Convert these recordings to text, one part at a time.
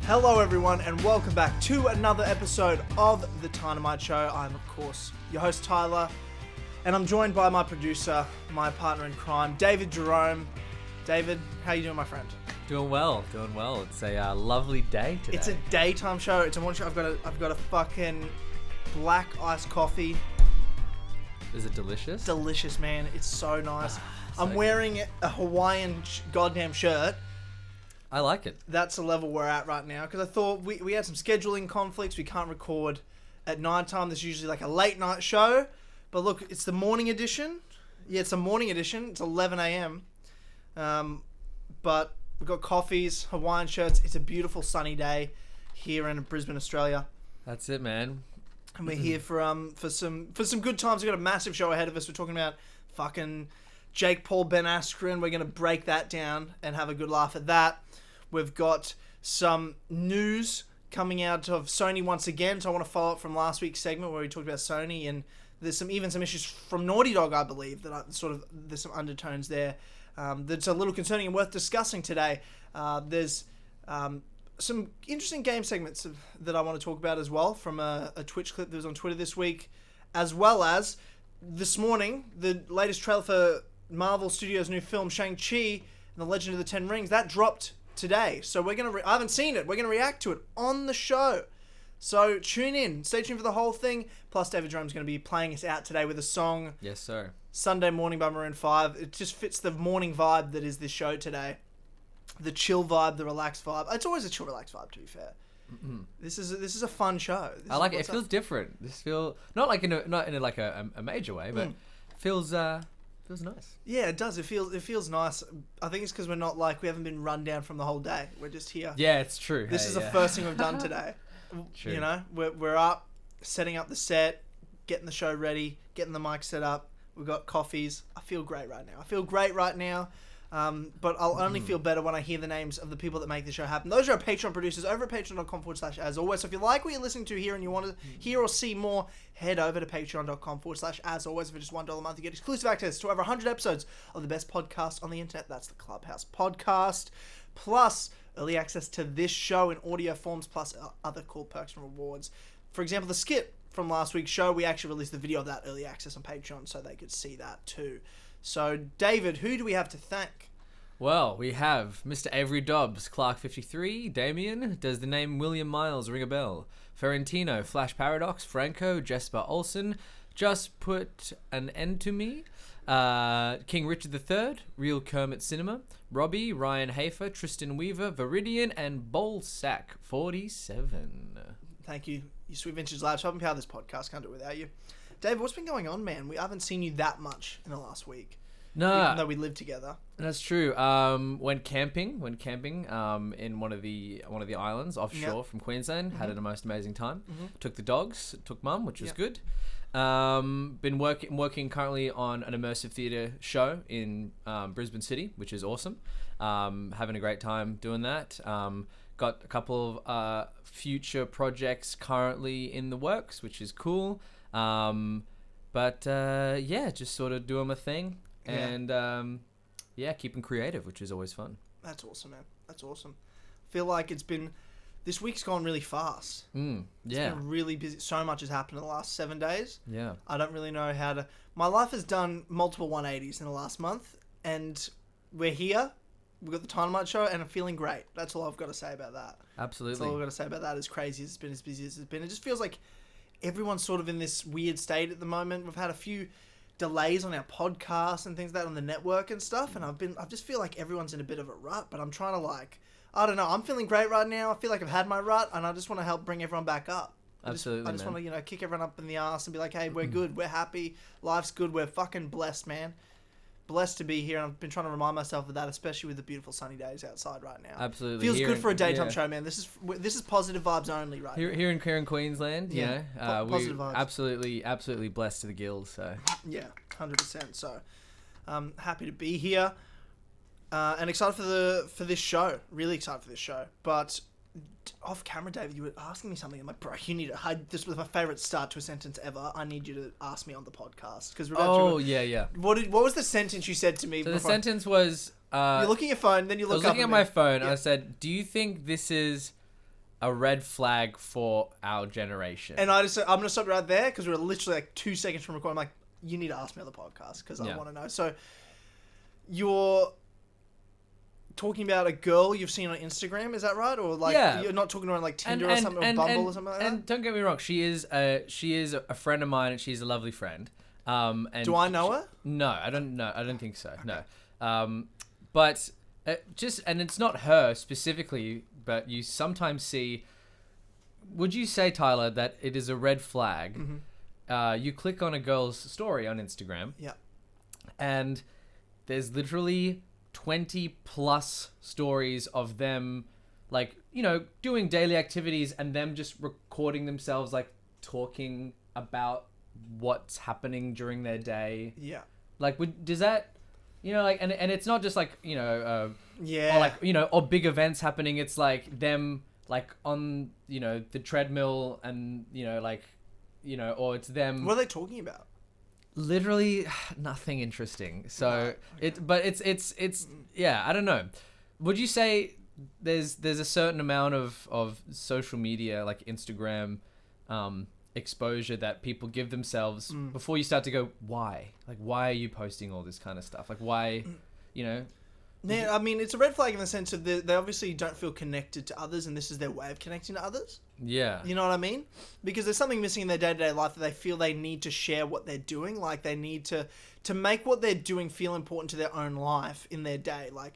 Hello everyone and welcome back to another episode of the Tynamite Show. I'm of course your host Tyler and I'm joined by my producer, my partner in crime, David Jerome. David, how you doing my friend? Doing well. It's a lovely day today. It's a daytime show, it's a morning show. I've got a fucking black iced coffee. Is it delicious? Delicious, man. It's so nice. I'm good. wearing a Hawaiian goddamn shirt. I like it. That's the level we're at right now because I thought we had some scheduling conflicts. We can't record at night time. There's usually like a late night show. But look, it's the morning edition. Yeah, it's a morning edition. It's 11 a.m. But we've got coffees, Hawaiian shirts. It's a beautiful sunny day here in Brisbane, Australia. That's it, man. And we're here for some good times. We've got a massive show ahead of us. We're talking about fucking Jake Paul, Ben Askren. We're going to break that down and have a good laugh at that. We've got some news coming out of Sony once again. So I want to follow up from last week's segment where we talked about Sony, and there's some issues from Naughty Dog, I believe, there's some undertones there that's a little concerning and worth discussing today. There's some interesting game segments that I want to talk about as well from a Twitch clip that was on Twitter this week, as well as this morning, the latest trailer for Marvel Studios' new film, Shang-Chi and the Legend of the Ten Rings, that dropped today. So we're going to... I haven't seen it. We're going to react to it on the show. So tune in. Stay tuned for the whole thing. Plus, David Jerome's going to be playing us out today with a song. Yes, sir. Sunday Morning by Maroon 5. It just fits the morning vibe that is this show today. The chill vibe, the relaxed vibe. It's always a chill, relaxed vibe, to be fair. Mm-hmm. This is a fun show. I like it. It feels different. This feel not in a major way, but feels nice. Yeah, it does. It feels nice. I think it's because we haven't been run down from the whole day. We're just here. Yeah, it's true. This is the first thing we've done today. True. You know, we're up, setting up the set, getting the show ready, getting the mic set up. We've got coffees. I feel great right now. But I'll only feel better when I hear the names of the people that make the show happen. Those are our Patreon producers over at patreon.com/as always. So if you like what you're listening to here and you want to hear or see more, head over to patreon.com/as always. For just $1 a month, you get exclusive access to over 100 episodes of the best podcast on the internet. That's the Clubhouse Podcast. Plus, early access to this show in audio forms, plus other cool perks and rewards. For example, the skit from last week's show, we actually released the video of that early access on Patreon so they could see that too. So, David, who do we have to thank? Well, we have Mr. Avery Dobbs, Clark53, Damien, does the name William Miles ring a bell? Ferentino, Flash Paradox, Franco, Jesper Olsen, Just Put an End to Me, King Richard III, Real Kermit Cinema, Robbie, Ryan Hafer, Tristan Weaver, Viridian, and Bolsack47. Thank you. You sweet vintage lads. Helping power this podcast. Can't do it without you. David, what's been going on, man? We haven't seen you that much in the last week. No, even though we live together. That's true. Went camping in one of the islands offshore from Queensland. Had an most amazing time. Took the dogs, took mum, which was good. Been working currently on an immersive theatre show in Brisbane City, which is awesome. Having a great time doing that. Got a couple of future projects currently in the works, which is cool. But just sort of doing my thing and keeping creative, which is always fun. That's awesome, man. That's awesome. Feel like this week's gone really fast. It's been really busy. So much has happened in the last 7 days. Yeah. I don't really know how to... My life has done multiple 180s in the last month, and we're here. We've got the Tynamite Show, and I'm feeling great. That's all I've got to say about that. Absolutely. That's all I've got to say about that. As crazy as it's been, as busy as it's been. It just feels like everyone's sort of in this weird state at the moment. We've had a few delays on our podcast and things like that on the network and stuff, and I just feel like everyone's in a bit of a rut, but I'm trying to I don't know, I'm feeling great right now. I feel like I've had my rut, and I just want to help bring everyone back up. I just want to, kick everyone up in the ass and be like, hey, we're good, we're happy, life's good, we're fucking blessed, man. Blessed to be here, and I've been trying to remind myself of that, especially with the beautiful sunny days outside right now. Absolutely. Feels good for a daytime show, man. This is positive vibes only right now. Here in Queensland, positive vibes. Absolutely blessed to the gills. So yeah, 100%. So happy to be here, and excited for this show. Really excited for this show. But off camera, David, you were asking me something. I'm like, bro, you need to... This was my favourite start to a sentence ever. I need you to ask me on the podcast. Cause we're yeah. What was the sentence you said to me? So the sentence was... you're looking at your phone, then you look up. I was looking at my phone, and I said, do you think this is a red flag for our generation. And I'm going to stop right there because we're literally like 2 seconds from recording. I'm like, you need to ask me on the podcast because I want to know. So you're talking about a girl you've seen on Instagram, is that right? Or like you're not talking about like Tinder or something, or Bumble or something like that? And don't get me wrong, she is a friend of mine, and she's a lovely friend. And do I know her? No, I don't know. I don't think so. Okay. No. But and it's not her specifically, but you sometimes see. Would you say, Tyler, that it is a red flag? Mm-hmm. You click on a girl's story on Instagram. Yeah. And there's literally 20 plus stories of them, like, you know, doing daily activities and them just recording themselves, like, talking about what's happening during their day. Yeah. Like, does that, you know, like, and it's not just like, you know, yeah, or like, you know, or big events happening. It's like them, like, on, you know, the treadmill and, you know, like, you know, or it's them. What are they talking about? Literally nothing interesting. So it's yeah, I don't know. Would you say there's a certain amount of social media, like Instagram, exposure that people give themselves before you start to go, why? Like, why are you posting all this kind of stuff? Like, why, you know? Yeah, I mean, it's a red flag in the sense of they obviously don't feel connected to others, and this is their way of connecting to others. Yeah. You know what I mean? Because there's something missing in their day-to-day life that they feel they need to share what they're doing. Like, they need to make what they're doing feel important to their own life in their day. Like,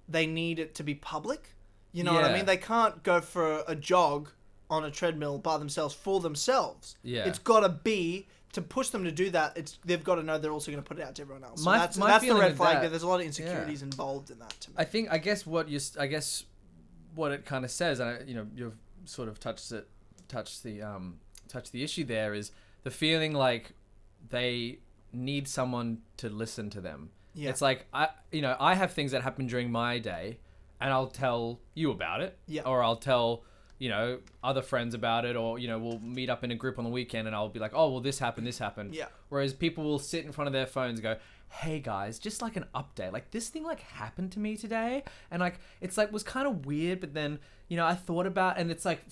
they need it to be public. You know what I mean? They can't go for a jog on a treadmill by themselves for themselves. Yeah. It's got to be... To push them to do that, they've got to know they're also going to put it out to everyone else. So My that's the red flag. that, There's a lot of insecurities involved in that. To me. I guess what it kind of says, and you know, you've sort of touched the issue there, is the feeling like they need someone to listen to them. Yeah. It's like I have things that happen during my day, and I'll tell you about it. Yeah. Or I'll tell, you know, other friends about it, or, you know, we'll meet up in a group on the weekend and I'll be like, oh, well, this happened. Yeah. Whereas people will sit in front of their phones and go, hey guys, just like an update. Like, this thing like happened to me today. And like, it's like, was kind of weird, but then, you know, I thought about, and it's like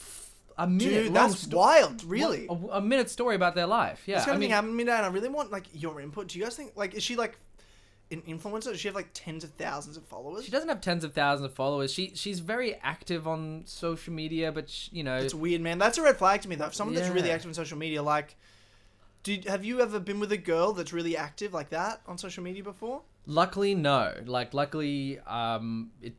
a minute. Dude, that's wild. Really? A minute story about their life. Yeah. This kind of thing happened to me today, and I really want like your input. Do you guys think, like, is she like an influencer? Does she have like tens of thousands of followers? She doesn't have tens of thousands of followers. She's very active on social media, but you know, it's weird, man. That's a red flag to me, though. If someone that's really active on social media, like, have you ever been with a girl that's really active like that on social media before? Luckily, no. Luckily,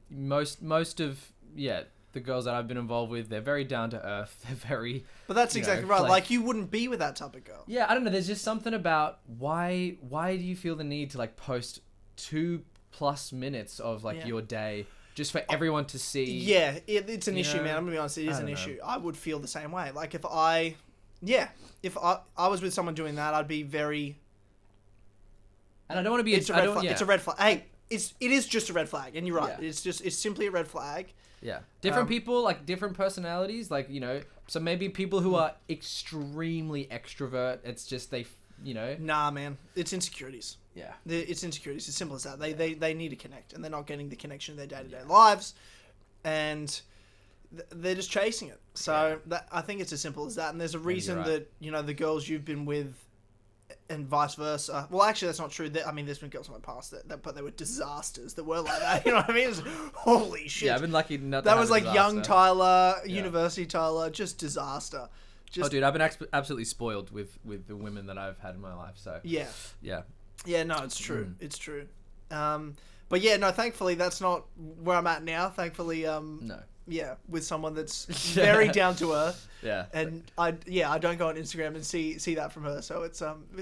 most of the girls that I've been involved with, they're very down to earth. They're very. But that's exactly right. Like, you wouldn't be with that type of girl. Yeah, I don't know. There's just something about why do you feel the need to like post 2+ minutes of like your day just for everyone to see? Yeah, it's an issue, man. I'm gonna be honest. It is an issue. I would feel the same way. Like, if I was with someone doing that, I'd be very. And I don't want to be. It's a red flag. It's a red flag. Hey, it is just a red flag, and you're right. Yeah. It's simply a red flag. Yeah. Different people, like different personalities, like, you know, so maybe people who are extremely extrovert, it's just you know. Nah, man. It's insecurities. Yeah. It's insecurities. It's simple as that. They need to connect, and they're not getting the connection in their day-to-day lives, and they're just chasing it. So I think it's as simple as that, and there's a reason that, you know, the girls you've been with and vice versa. Well, actually, that's not true. I mean, there's been girls in my past but they were disasters that were like that. You know what I mean? Holy shit. Yeah, I've been lucky not to That have was like disaster. Young Tyler, university Tyler, just disaster. Oh, dude, I've been absolutely spoiled with the women that I've had in my life. So yeah. Yeah, no, it's true. It's true. But yeah, no, thankfully that's not where I'm at now. Thankfully, no. Yeah, with someone that's very down to earth. Yeah. And I don't go on Instagram and see that from her, so it's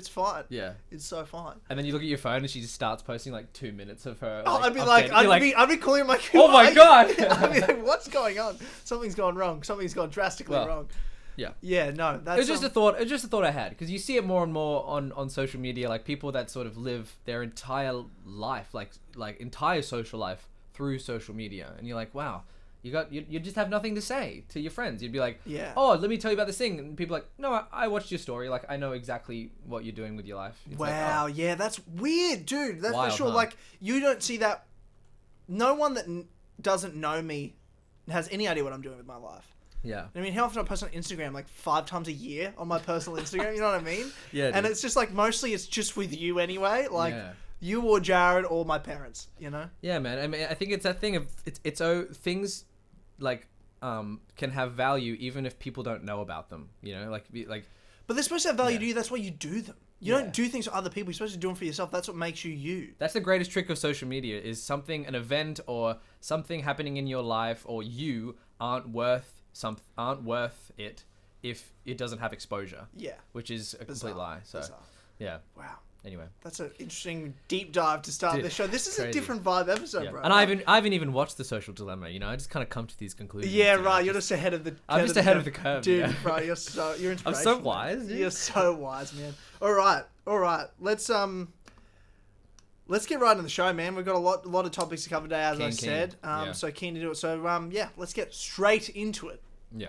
fine. Yeah. It's so fine. And then you look at your phone and she just starts posting like 2 minutes of her. Oh, like, I'd be calling my. Oh my god! I'd be like, what's going on? Something's gone wrong. Something's gone drastically wrong. Yeah. Yeah. No, that's. It was just a thought. It was just a thought I had, because you see it more and more on social media, like people that sort of live their entire life, like entire social life through social media, and you're like, wow. You just have nothing to say to your friends. You'd be like, oh, let me tell you about this thing. And people are like, no, I watched your story. Like, I know exactly what you're doing with your life. It's wow, like, yeah, that's weird, dude. That's wild, for sure. Huh? Like, you don't see that. No one that doesn't know me has any idea what I'm doing with my life. Yeah. I mean, how often I post on Instagram? Like 5 times a year on my personal Instagram. You know what I mean? Yeah. And dude. it's just like mostly it's just with you anyway. Like Yeah. you or Jared or my parents. You know? Yeah, man. I mean, I think it's that thing of things like can have value even if people don't know about them. You know, like. But they're supposed to have value Yeah. to you. That's why you do them. You don't do things for other people. You're supposed to do them for yourself. That's what makes you you. That's the greatest trick of social media is something, an event or something happening in your life or you aren't worth it if it doesn't have exposure. Yeah. Which is a complete lie. So, yeah. Wow. Anyway. That's an interesting deep dive to start this show. This is crazy. a different vibe episode, Yeah. bro. And I haven't even watched The Social Dilemma, you know? I just kind of come to these conclusions. Yeah, you know, right. You're just ahead of the I'm just ahead of the curve. Dude, yeah. bro, you're inspirational. I'm so wise, dude. You're so wise, man. All right. Let's get right into the show, man. We've got a lot of topics to cover today, as I said. So keen to do it. So let's get straight into it. Yeah.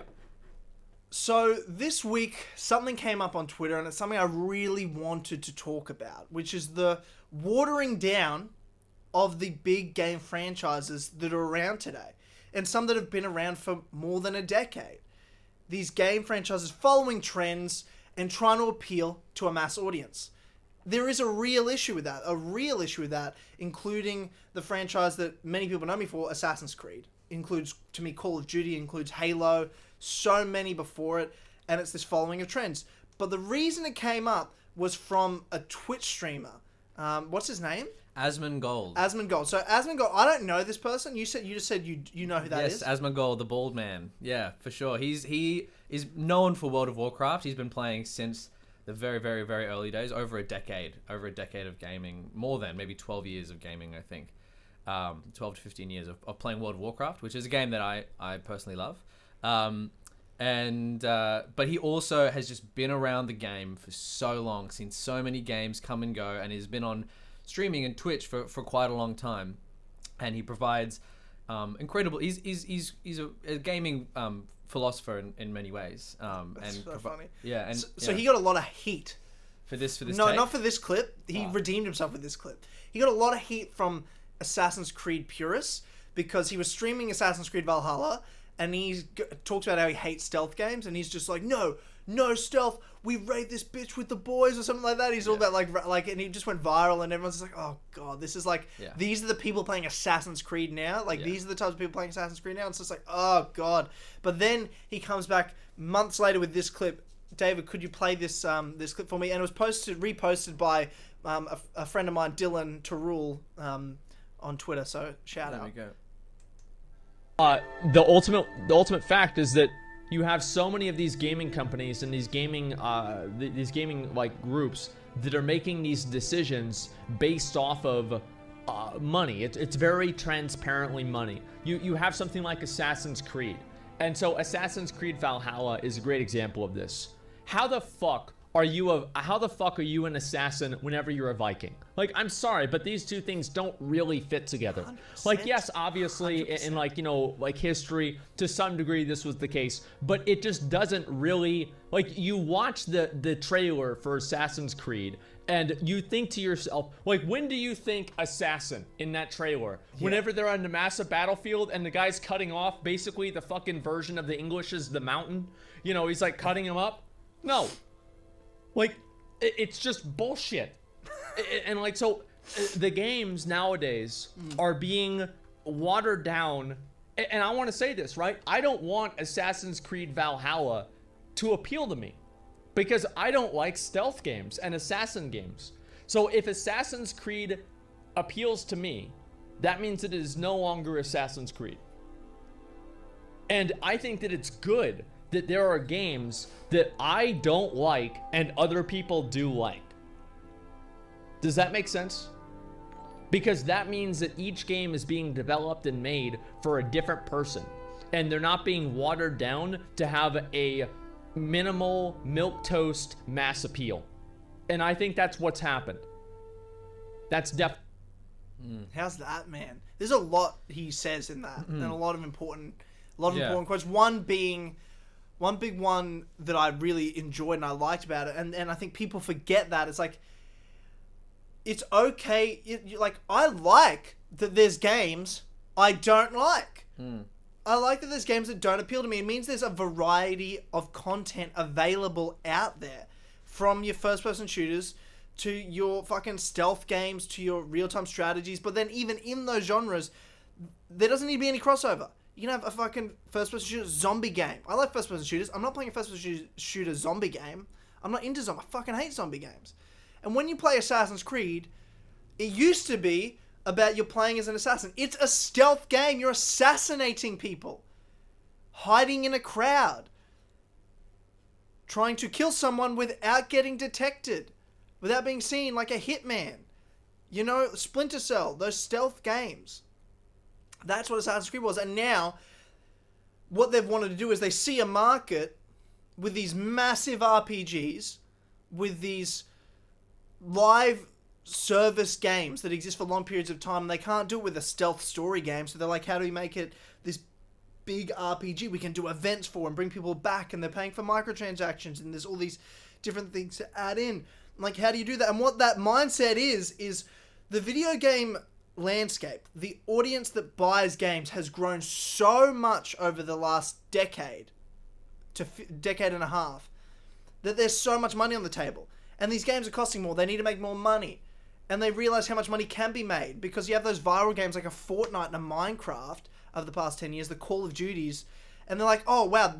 So this week, something came up on Twitter, and it's something I really wanted to talk about, which is the watering down of the big game franchises that are around today, and some that have been around for more than a decade. These game franchises following trends and trying to appeal to a mass audience. There is a real issue with that, including the franchise that many people know me for, Assassin's Creed. Includes, to me, Call of Duty, includes Halo, so many before it, and it's this following of trends. But the reason it came up was from a Twitch streamer. What's his name? Asmongold. So Asmongold, I don't know this person. You just said you know who that is. Yes, Asmongold, the bald man. Yeah, for sure. He is known for World of Warcraft. He's been playing since the very, very, very early days, over a decade of gaming, more than maybe 12 years of gaming, I think. 12 to 15 years of playing World of Warcraft, which is a game that I personally love. But he also has just been around the game for so long, seen so many games come and go, and he's been on streaming and Twitch for quite a long time. And he provides incredible. He's a gaming philosopher in many ways. That's so funny. Yeah, and so he got a lot of heat for this. No, take? Not for this clip. He redeemed himself with this clip. He got a lot of heat from Assassin's Creed purists because he was streaming Assassin's Creed Valhalla, and he talks about how he hates stealth games, and he's just like, no stealth, we raid this bitch with the boys or something like that. He's all about like, and he just went viral, and everyone's just like, oh god, this is like, these are the people playing Assassin's Creed now. Like these are the types of people playing Assassin's Creed now. It's just like, oh god. But then he comes back months later with this clip. David, could you play this clip for me? And it was reposted by a friend of mine, Dylan Tarul, on Twitter. So shout out. There we go. The ultimate fact is that you have so many of these gaming companies and these gaming like groups that are making these decisions based off of money. It's very transparently money. You have something like Assassin's Creed, and so Assassin's Creed Valhalla is a great example of this. How the fuck are you an assassin whenever you're a Viking? Like, I'm sorry, but these two things don't really fit together. 100%. Like, yes, obviously, in like, you know, like history, to some degree, this was the case, but it just doesn't really, like, you watch the trailer for Assassin's Creed, and you think to yourself, like, when do you think assassin in that trailer? Whenever they're on the massive battlefield and the guy's cutting off, basically the fucking version of the English is the mountain. You know, he's like cutting him up. No. Like, it's just bullshit. And like, so the games nowadays are being watered down. And I want to say this, right? I don't want Assassin's Creed Valhalla to appeal to me because I don't like stealth games and assassin games. So if Assassin's Creed appeals to me, that means it is no longer Assassin's Creed. And I think that it's good that there are games that I don't like and other people do like. Does that make sense? Because that means that each game is being developed and made for a different person, and they're not being watered down to have a minimal milquetoast mass appeal. And I think that's what's happened. That's How's that, man? There's a lot he says in that, and a lot of important quotes. One big one that I really enjoyed and I liked about it, and I think people forget that. It's like, it's okay. Like, I like that there's games I don't like. I like that there's games that don't appeal to me. It means there's a variety of content available out there, from your first-person shooters to your fucking stealth games to your real-time strategies. But then even in those genres, there doesn't need to be any crossover. You can have a fucking first-person shooter zombie game. I like first-person shooters. I'm not playing a first-person shooter zombie game. I'm not into zombie. I fucking hate zombie games. And when you play Assassin's Creed, it used to be about you're playing as an assassin. It's a stealth game. You're assassinating people. Hiding in a crowd. Trying to kill someone without getting detected. Without being seen like a hitman. You know, Splinter Cell. Those stealth games. That's what Assassin's Creed was. And now, what they've wanted to do is they see a market with these massive RPGs. With these live service games that exist for long periods of time. They can't do it with a stealth story game, so they're like, how do we make it this big RPG we can do events for and bring people back, and they're paying for microtransactions, and there's all these different things to add in. Like, how do you do that? And what that mindset is the video game landscape, the audience that buys games has grown so much over the last decade to decade and a half that there's so much money on the table, and these games are costing more. They need to make more money. And they realize how much money can be made, because you have those viral games like a Fortnite and a Minecraft over the past 10 years, the Call of Duties, and they're like, oh wow,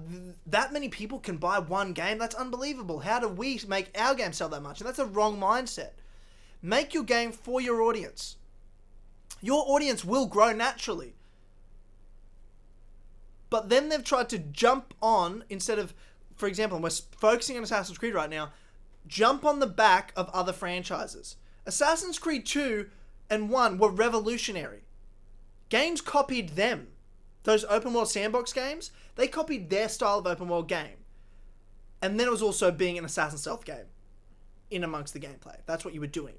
that many people can buy one game? That's unbelievable. How do we make our game sell that much? And that's a wrong mindset. Make your game for your audience. Your audience will grow naturally. But then they've tried to jump on, instead of, for example, and we're focusing on Assassin's Creed right now, jump on the back of other franchises. Assassin's Creed 2 and 1 were revolutionary. Games copied them. Those open world sandbox games, they copied their style of open world game. And then it was also being an assassin stealth game in amongst the gameplay. That's what you were doing.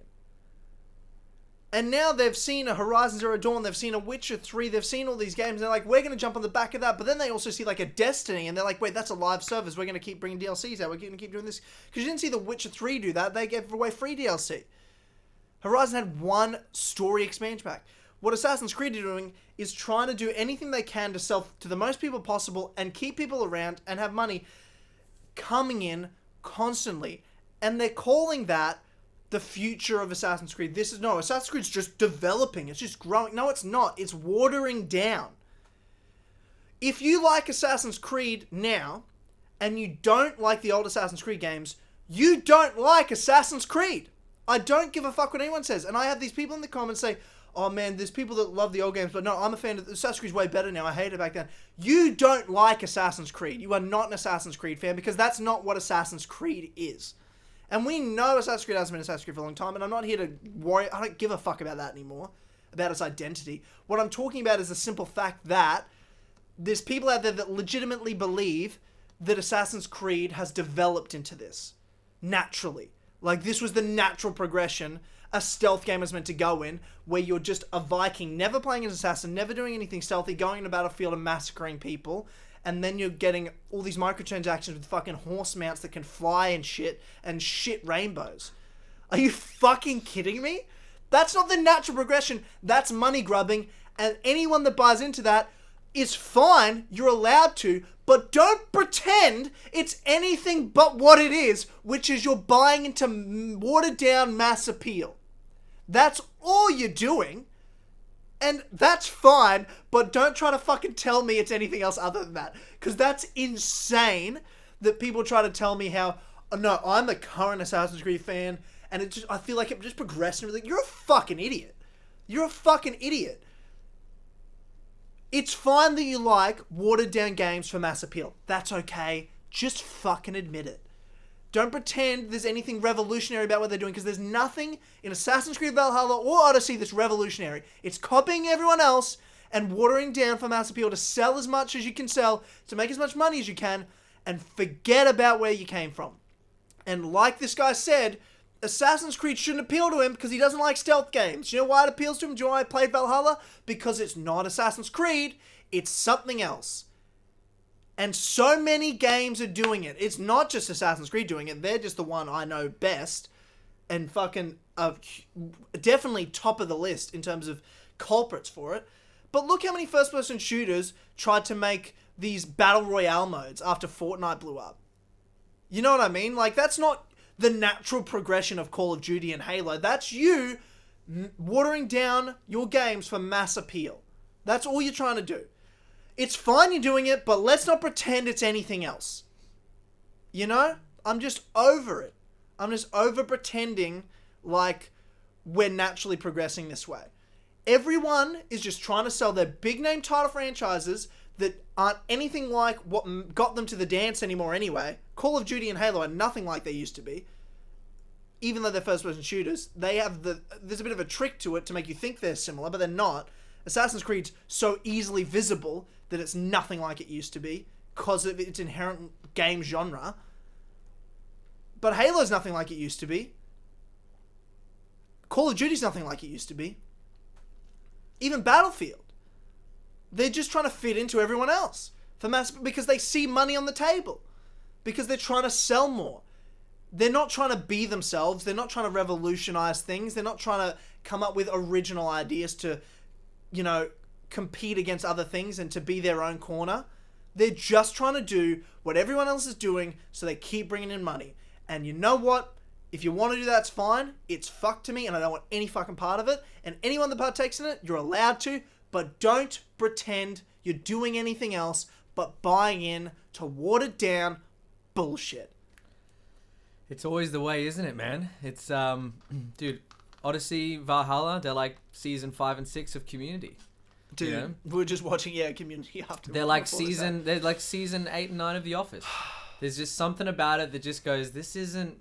And now they've seen a Horizon Zero Dawn, they've seen a Witcher 3, they've seen all these games, and they're like, we're going to jump on the back of that. But then they also see like a Destiny, and they're like, wait, that's a live service. We're going to keep bringing DLCs out. We're going to keep doing this. Because you didn't see the Witcher 3 do that. They gave away free DLC. Horizon had one story expansion pack. What Assassin's Creed are doing is trying to do anything they can to sell to the most people possible and keep people around and have money coming in constantly. And they're calling that the future of Assassin's Creed. Assassin's Creed's just developing. It's just growing. No, it's not. It's watering down. If you like Assassin's Creed now and you don't like the old Assassin's Creed games, you don't like Assassin's Creed. I don't give a fuck what anyone says. And I have these people in the comments say, oh man, there's people that love the old games, but no, I'm a fan of Assassin's Creed's way better now. I hate it back then. You don't like Assassin's Creed. You are not an Assassin's Creed fan, because that's not what Assassin's Creed is. And we know Assassin's Creed hasn't been Assassin's Creed for a long time, and I'm not here to worry. I don't give a fuck about that anymore, about its identity. What I'm talking about is the simple fact that there's people out there that legitimately believe that Assassin's Creed has developed into this naturally. Like, this was the natural progression a stealth game is meant to go in, where you're just a Viking, never playing as an assassin, never doing anything stealthy, going in a battlefield and massacring people, and then you're getting all these microtransactions with fucking horse mounts that can fly and shit rainbows. Are you fucking kidding me? That's not the natural progression. That's money grubbing, and anyone that buys into that is fine. You're allowed to, but don't pretend it's anything but what it is, which is you're buying into watered down mass appeal. That's all you're doing, and that's fine, but don't try to fucking tell me it's anything else other than that, because that's insane that people try to tell me how, oh, no, I'm the current Assassin's Creed fan, and it just, I feel like it just progressed and everything. You're a fucking idiot. You're a fucking idiot. It's fine that you like watered down games for mass appeal. That's okay. Just fucking admit it. Don't pretend there's anything revolutionary about what they're doing, because there's nothing in Assassin's Creed Valhalla or Odyssey that's revolutionary. It's copying everyone else and watering down for mass appeal to sell as much as you can sell, to make as much money as you can, and forget about where you came from. And like this guy said, Assassin's Creed shouldn't appeal to him because he doesn't like stealth games. You know why it appeals to him? Do you know why I played Valhalla? Because it's not Assassin's Creed. It's something else. And so many games are doing it. It's not just Assassin's Creed doing it. They're just the one I know best. And fucking definitely top of the list in terms of culprits for it. But look how many first-person shooters tried to make these battle royale modes after Fortnite blew up. You know what I mean? Like, that's not the natural progression of Call of Duty and Halo. That's you watering down your games for mass appeal. That's all you're trying to do. It's fine you're doing it, but let's not pretend it's anything else. You know? I'm just over it. I'm just over pretending like we're naturally progressing this way. Everyone is just trying to sell their big name title franchises that aren't anything like what got them to the dance anymore anyway. Call of Duty and Halo are nothing like they used to be. Even though they're first-person shooters, there's a bit of a trick to it to make you think they're similar, but they're not. Assassin's Creed's so easily visible that it's nothing like it used to be because of its inherent game genre. But Halo's nothing like it used to be. Call of Duty's nothing like it used to be. Even Battlefield. They're just trying to fit into everyone else for mass because they see money on the table. Because they're trying to sell more. They're not trying to be themselves. They're not trying to revolutionize things. They're not trying to come up with original ideas to, you know, compete against other things and to be their own corner. They're just trying to do what everyone else is doing so they keep bringing in money. And you know what? If you want to do that, it's fine. It's fucked to me and I don't want any fucking part of it. And anyone that partakes in it, you're allowed to. But don't pretend you're doing anything else but buying in to watered down bullshit. It's always the way, isn't it, man? It's, dude, Odyssey, Valhalla, they're like season 5 and 6 of Community. Dude, you know? we were just watching, Community after. They're like season 8 and 9 of The Office. There's just something about it that just goes, this isn't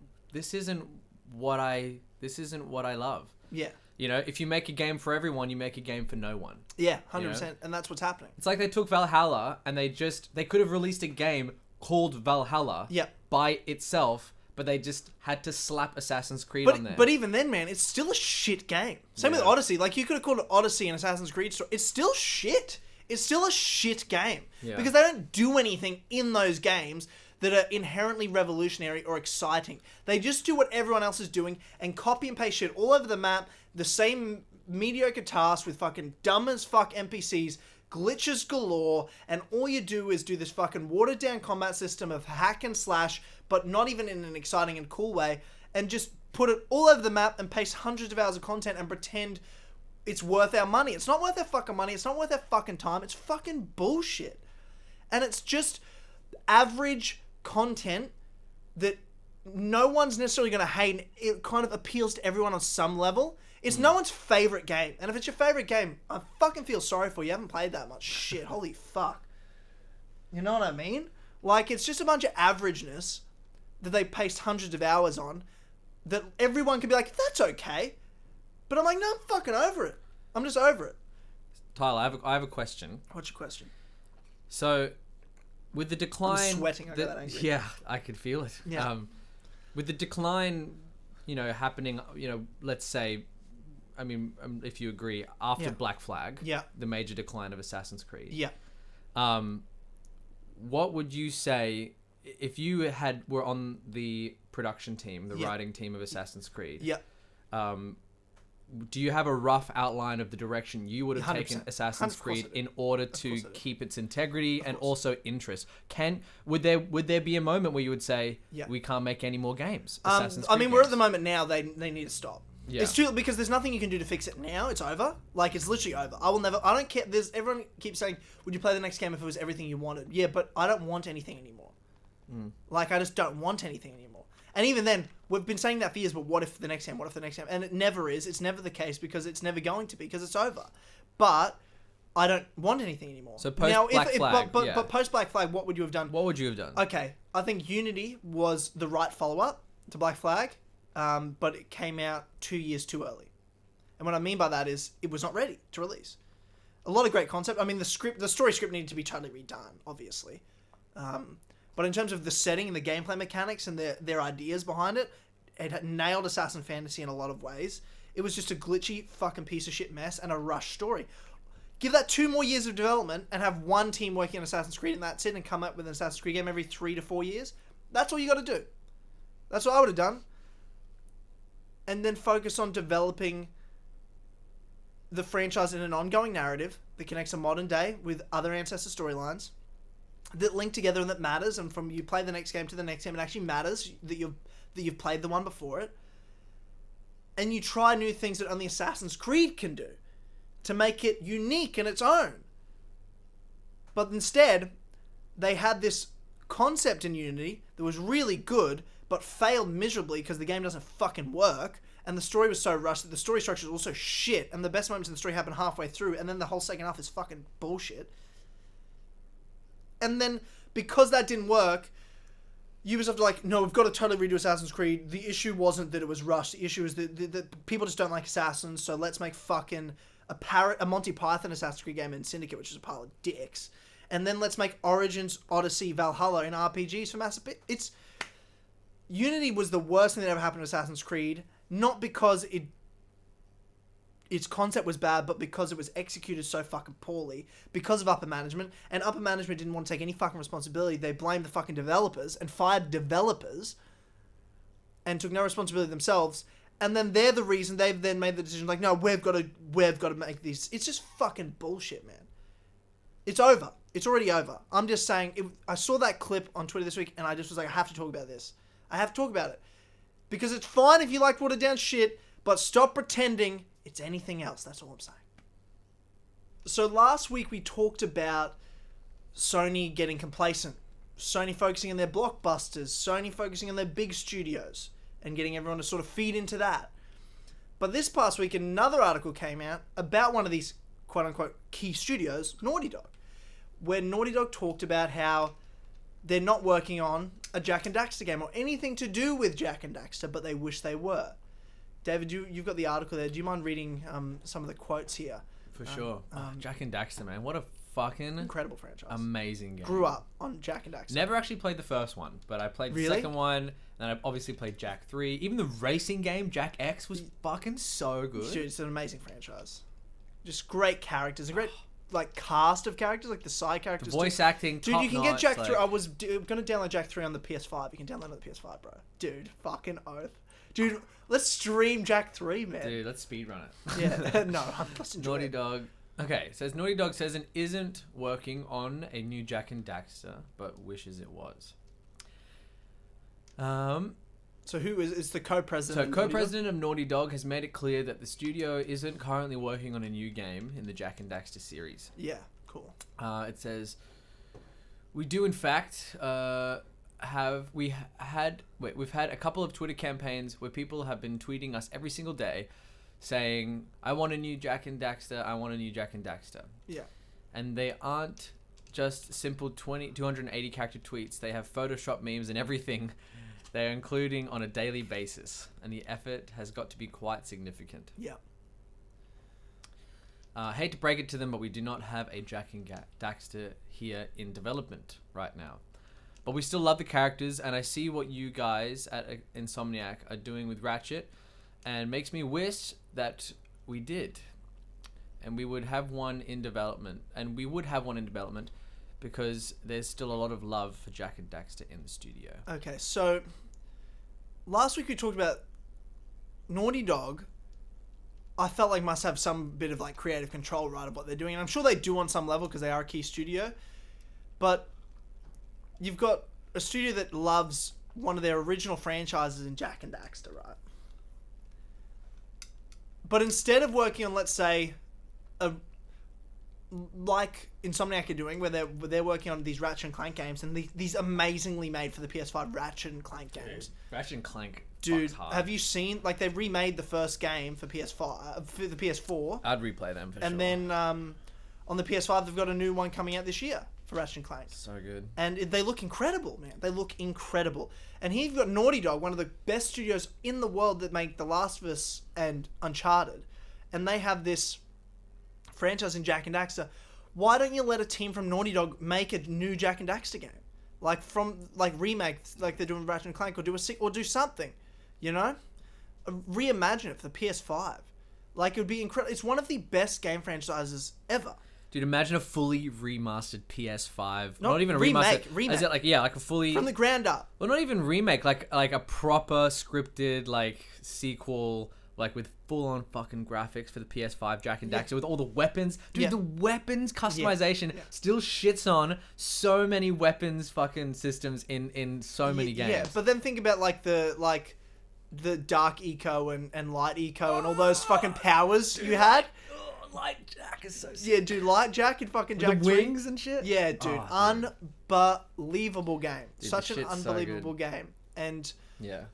what I love. Yeah. You know, if you make a game for everyone, you make a game for no one. Yeah, 100%. You know? And that's what's happening. It's like they took Valhalla and they could have released a game called Valhalla by itself, but they just had to slap Assassin's Creed on there. But even then, man, it's still a shit game. Same with Odyssey. Like, you could have called it Odyssey and Assassin's Creed story. It's still shit. It's still a shit game. Yeah. Because they don't do anything in those games that are inherently revolutionary or exciting. They just do what everyone else is doing and copy and paste shit all over the map, the same mediocre tasks with fucking dumb as fuck NPCs, glitches galore, and all you do is do this fucking watered down combat system of hack and slash, but not even in an exciting and cool way, and just put it all over the map and paste hundreds of hours of content and pretend it's worth our money. It's not worth our fucking money. It's not worth our fucking time. It's fucking bullshit. And it's just average content that no one's necessarily going to hate. It kind of appeals to everyone on some level. It's no one's favorite game. And if it's your favorite game, I fucking feel sorry for you. You haven't played that much shit. Holy fuck. You know what I mean? Like, it's just a bunch of averageness that they paste hundreds of hours on that everyone can be like, that's okay. But I'm like, no, I'm fucking over it. I'm just over it. Tyler, I have a question. What's your question? So, with the decline... I'm sweating. I got that angry. Yeah, I could feel it. Yeah. With the decline, happening, let's say, I mean, if you agree, after Black Flag, the major decline of Assassin's Creed. Yeah. What would you say if you were on the production team, the writing team of Assassin's Creed? Yeah. Do you have a rough outline of the direction you would have taken Assassin's Creed in order to keep its integrity and also interest? Would there be a moment where you would say, we can't make any more games? Assassin's Creed we're at the moment now, they need to stop. Yeah. It's too, because there's nothing you can do to fix it now. It's over. Like, it's literally over. I don't care. Everyone keeps saying, would you play the next game if it was everything you wanted? Yeah, but I don't want anything anymore. Like, I just don't want anything anymore. And even then, we've been saying that for years, but what if the next game? What if the next game? And it never is. It's never the case because it's never going to be because it's over. But I don't want anything anymore. So post-Black Flag, but post-Black Flag, what would you have done? What would you have done? Okay, I think Unity was the right follow-up to Black Flag, but it came out 2 years too early. And what I mean by that is it was not ready to release. A lot of great concept. I mean, the story script needed to be totally redone, obviously. But in terms of the setting and the gameplay mechanics and their ideas behind it, it had nailed Assassin Fantasy in a lot of ways. It was just a glitchy fucking piece of shit mess and a rushed story. Give that 2 more years of development and have one team working on Assassin's Creed and that's it, and come up with an Assassin's Creed game every 3 to 4 years. That's all you got to do. That's what I would have done. And then focus on developing the franchise in an ongoing narrative that connects a modern day with other ancestor storylines that link together and that matters, and from you play the next game to the next game, it actually matters that you've played the one before it, and you try new things that only Assassin's Creed can do to make it unique in its own. But instead, they had this concept in Unity that was really good, but failed miserably because the game doesn't fucking work, and the story was so rushed that the story structure is also shit, and the best moments in the story happen halfway through, and then the whole second half is fucking bullshit. And then, because that didn't work, Ubisoft are like, no, we've got to totally redo Assassin's Creed. The issue wasn't that it was rushed. The issue is that people just don't like Assassins, so let's make fucking a Monty Python Assassin's Creed game in Syndicate, which is a pile of dicks. And then let's make Origins, Odyssey, Valhalla in RPGs for Mass Effect. Unity was the worst thing that ever happened to Assassin's Creed, not because its concept was bad, but because it was executed so fucking poorly because of upper management, and upper management didn't want to take any fucking responsibility. They blamed the fucking developers and fired developers and took no responsibility themselves, and then they're the reason they've then made the decision like, no, we've got to make this. It's just fucking bullshit, man. It's over. It's already over. I'm just saying, I saw that clip on Twitter this week, and I just was like, I have to talk about this. I have to talk about it. Because it's fine if you like watered down shit, but stop pretending it's anything else. That's all I'm saying. So last week we talked about Sony getting complacent. Sony focusing on their blockbusters. Sony focusing on their big studios. And getting everyone to sort of feed into that. But this past week another article came out about one of these quote-unquote key studios, Naughty Dog. Where Naughty Dog talked about how they're not working on a Jak and Daxter game or anything to do with Jak and Daxter, but they wish they were. David, you've got the article there. Do you mind reading some of the quotes here? For sure. Jak and Daxter, man. What a fucking... incredible franchise. Amazing game. Grew up on Jak and Daxter. Never actually played the first one, but I played the second one, and I obviously played Jak 3. Even the racing game, Jak X, was fucking so good. Dude, it's an amazing franchise. Just great characters. A great... cast of characters, like the side characters. The voice acting, dude, you can get Jak 3. I was going to download Jak 3 on the PS5. You can download it on the PS5, bro. Dude, fucking oath. Dude, let's stream Jak 3, man. Dude, let's speedrun it. Yeah, no, let's enjoy Naughty it. Dog. Okay, it says Naughty Dog says it isn't working on a new Jak and Daxter, but wishes it was. So who is the co-president? So co-president of Naughty Dog has made it clear that the studio isn't currently working on a new game in the Jak and Daxter series. Yeah, cool. It says, we do in fact we've had a couple of Twitter campaigns where people have been tweeting us every single day saying, I want a new Jak and Daxter, I want a new Jak and Daxter. Yeah. And they aren't just simple 280 character tweets. They have Photoshop memes and everything. They're including on a daily basis, and the effort has got to be quite significant. Yeah. Hate to break it to them, but we do not have a Jak and Daxter here in development right now. But we still love the characters, and I see what you guys at Insomniac are doing with Ratchet, and makes me wish that we did. And we would have one in development. Because there's still a lot of love for Jak and Daxter in the studio. Okay, so last week we talked about Naughty Dog. I felt like must have some bit of like creative control, right, of what they're doing. And I'm sure they do on some level because they are a key studio. But you've got a studio that loves one of their original franchises in Jak and Daxter, right? But instead of working on, let's say, like Insomniac are doing, where they're working on these Ratchet and Clank games, and these amazingly made for the PS5 Ratchet and Clank games. Dude, Ratchet and Clank, dude, have you seen, like, they've remade the first game for PS5 for the PS4? I'd replay them for sure. And then on the PS5 they've got a new one coming out this year for Ratchet and Clank. So good. And they look incredible, man. They look incredible. And here you've got Naughty Dog, one of the best studios in the world that make The Last of Us and Uncharted, and they have this franchise in Jak and Daxter. Why don't you let a team from Naughty Dog make a new Jak and Daxter game, remake, like they're doing with Ratchet and Clank, or do something, you know, reimagine it for the PS5. Like, it would be incredible. It's one of the best game franchises ever. Dude, imagine a fully remastered PS5. Not even a remake. Is it like a fully from the ground up? Well, not even remake, like a proper scripted like sequel like with full-on fucking graphics for the PS5 Jack and Daxter with all the weapons. Dude, the weapons customization still shits on so many weapons fucking systems in so many games. Yeah, but then think about like the dark eco and light eco and all those fucking powers you had. Light Jack is so sick. Yeah, dude, Light Jack and fucking Jack the 3. wings and shit. Yeah, dude, unbelievable game. Dude, Such the an shit's so unbelievable good. game, and Yeah.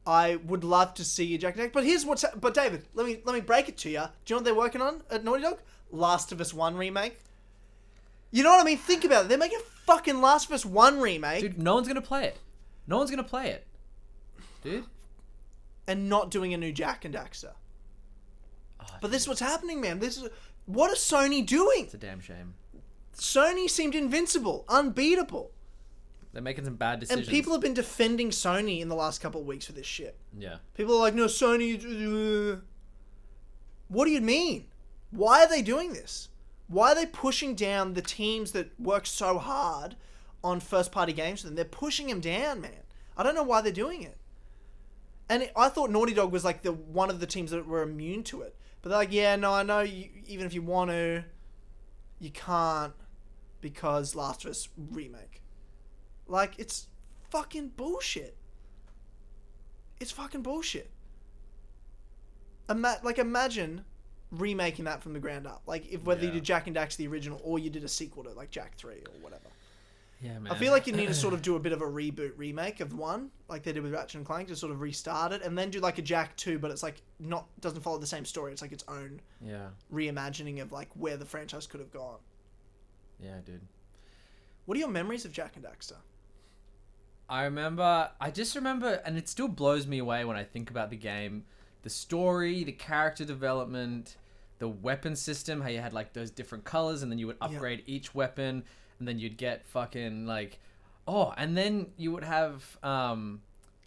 I would love to see a Jack and Daxter. But here's what's. But David, let me break it to you. Do you know what they're working on at Naughty Dog? Last of Us 1 remake. You know what I mean? Think about it. They're making a fucking Last of Us 1 remake. Dude, no one's gonna play it. No one's gonna play it. Dude. And not doing a new Jack and Daxter. Oh, But this is what's happening, man. What is Sony doing? It's a damn shame. Sony seemed invincible, unbeatable. They're making some bad decisions. And people have been defending Sony in the last couple of weeks for this shit. Yeah. People are like, no, Sony. What do you mean? Why are they doing this? Why are they pushing down the teams that work so hard on first-party games for them? They're pushing them down, man. I don't know why they're doing it. And I thought Naughty Dog was like one of the teams that were immune to it. But they're like, yeah, no, I know even if you want to, you can't because Last of Us remake. Like, it's fucking bullshit. It's fucking bullshit. Imagine remaking that from the ground up. Like, whether you did Jack and Daxter the original or you did a sequel to, like, Jak 3 or whatever. Yeah, man. I feel like you need to sort of do a bit of a reboot remake of 1, like they did with Ratchet and Clank, to sort of restart it, and then do like a Jak 2, but it's like doesn't follow the same story. It's like its own reimagining of like where the franchise could have gone. Yeah, dude. What are your memories of Jak and Daxter? I just remember, and it still blows me away when I think about the game, the story, the character development, the weapon system, how you had like those different colors, and then you would upgrade each weapon. And then you'd get fucking like, and then you would have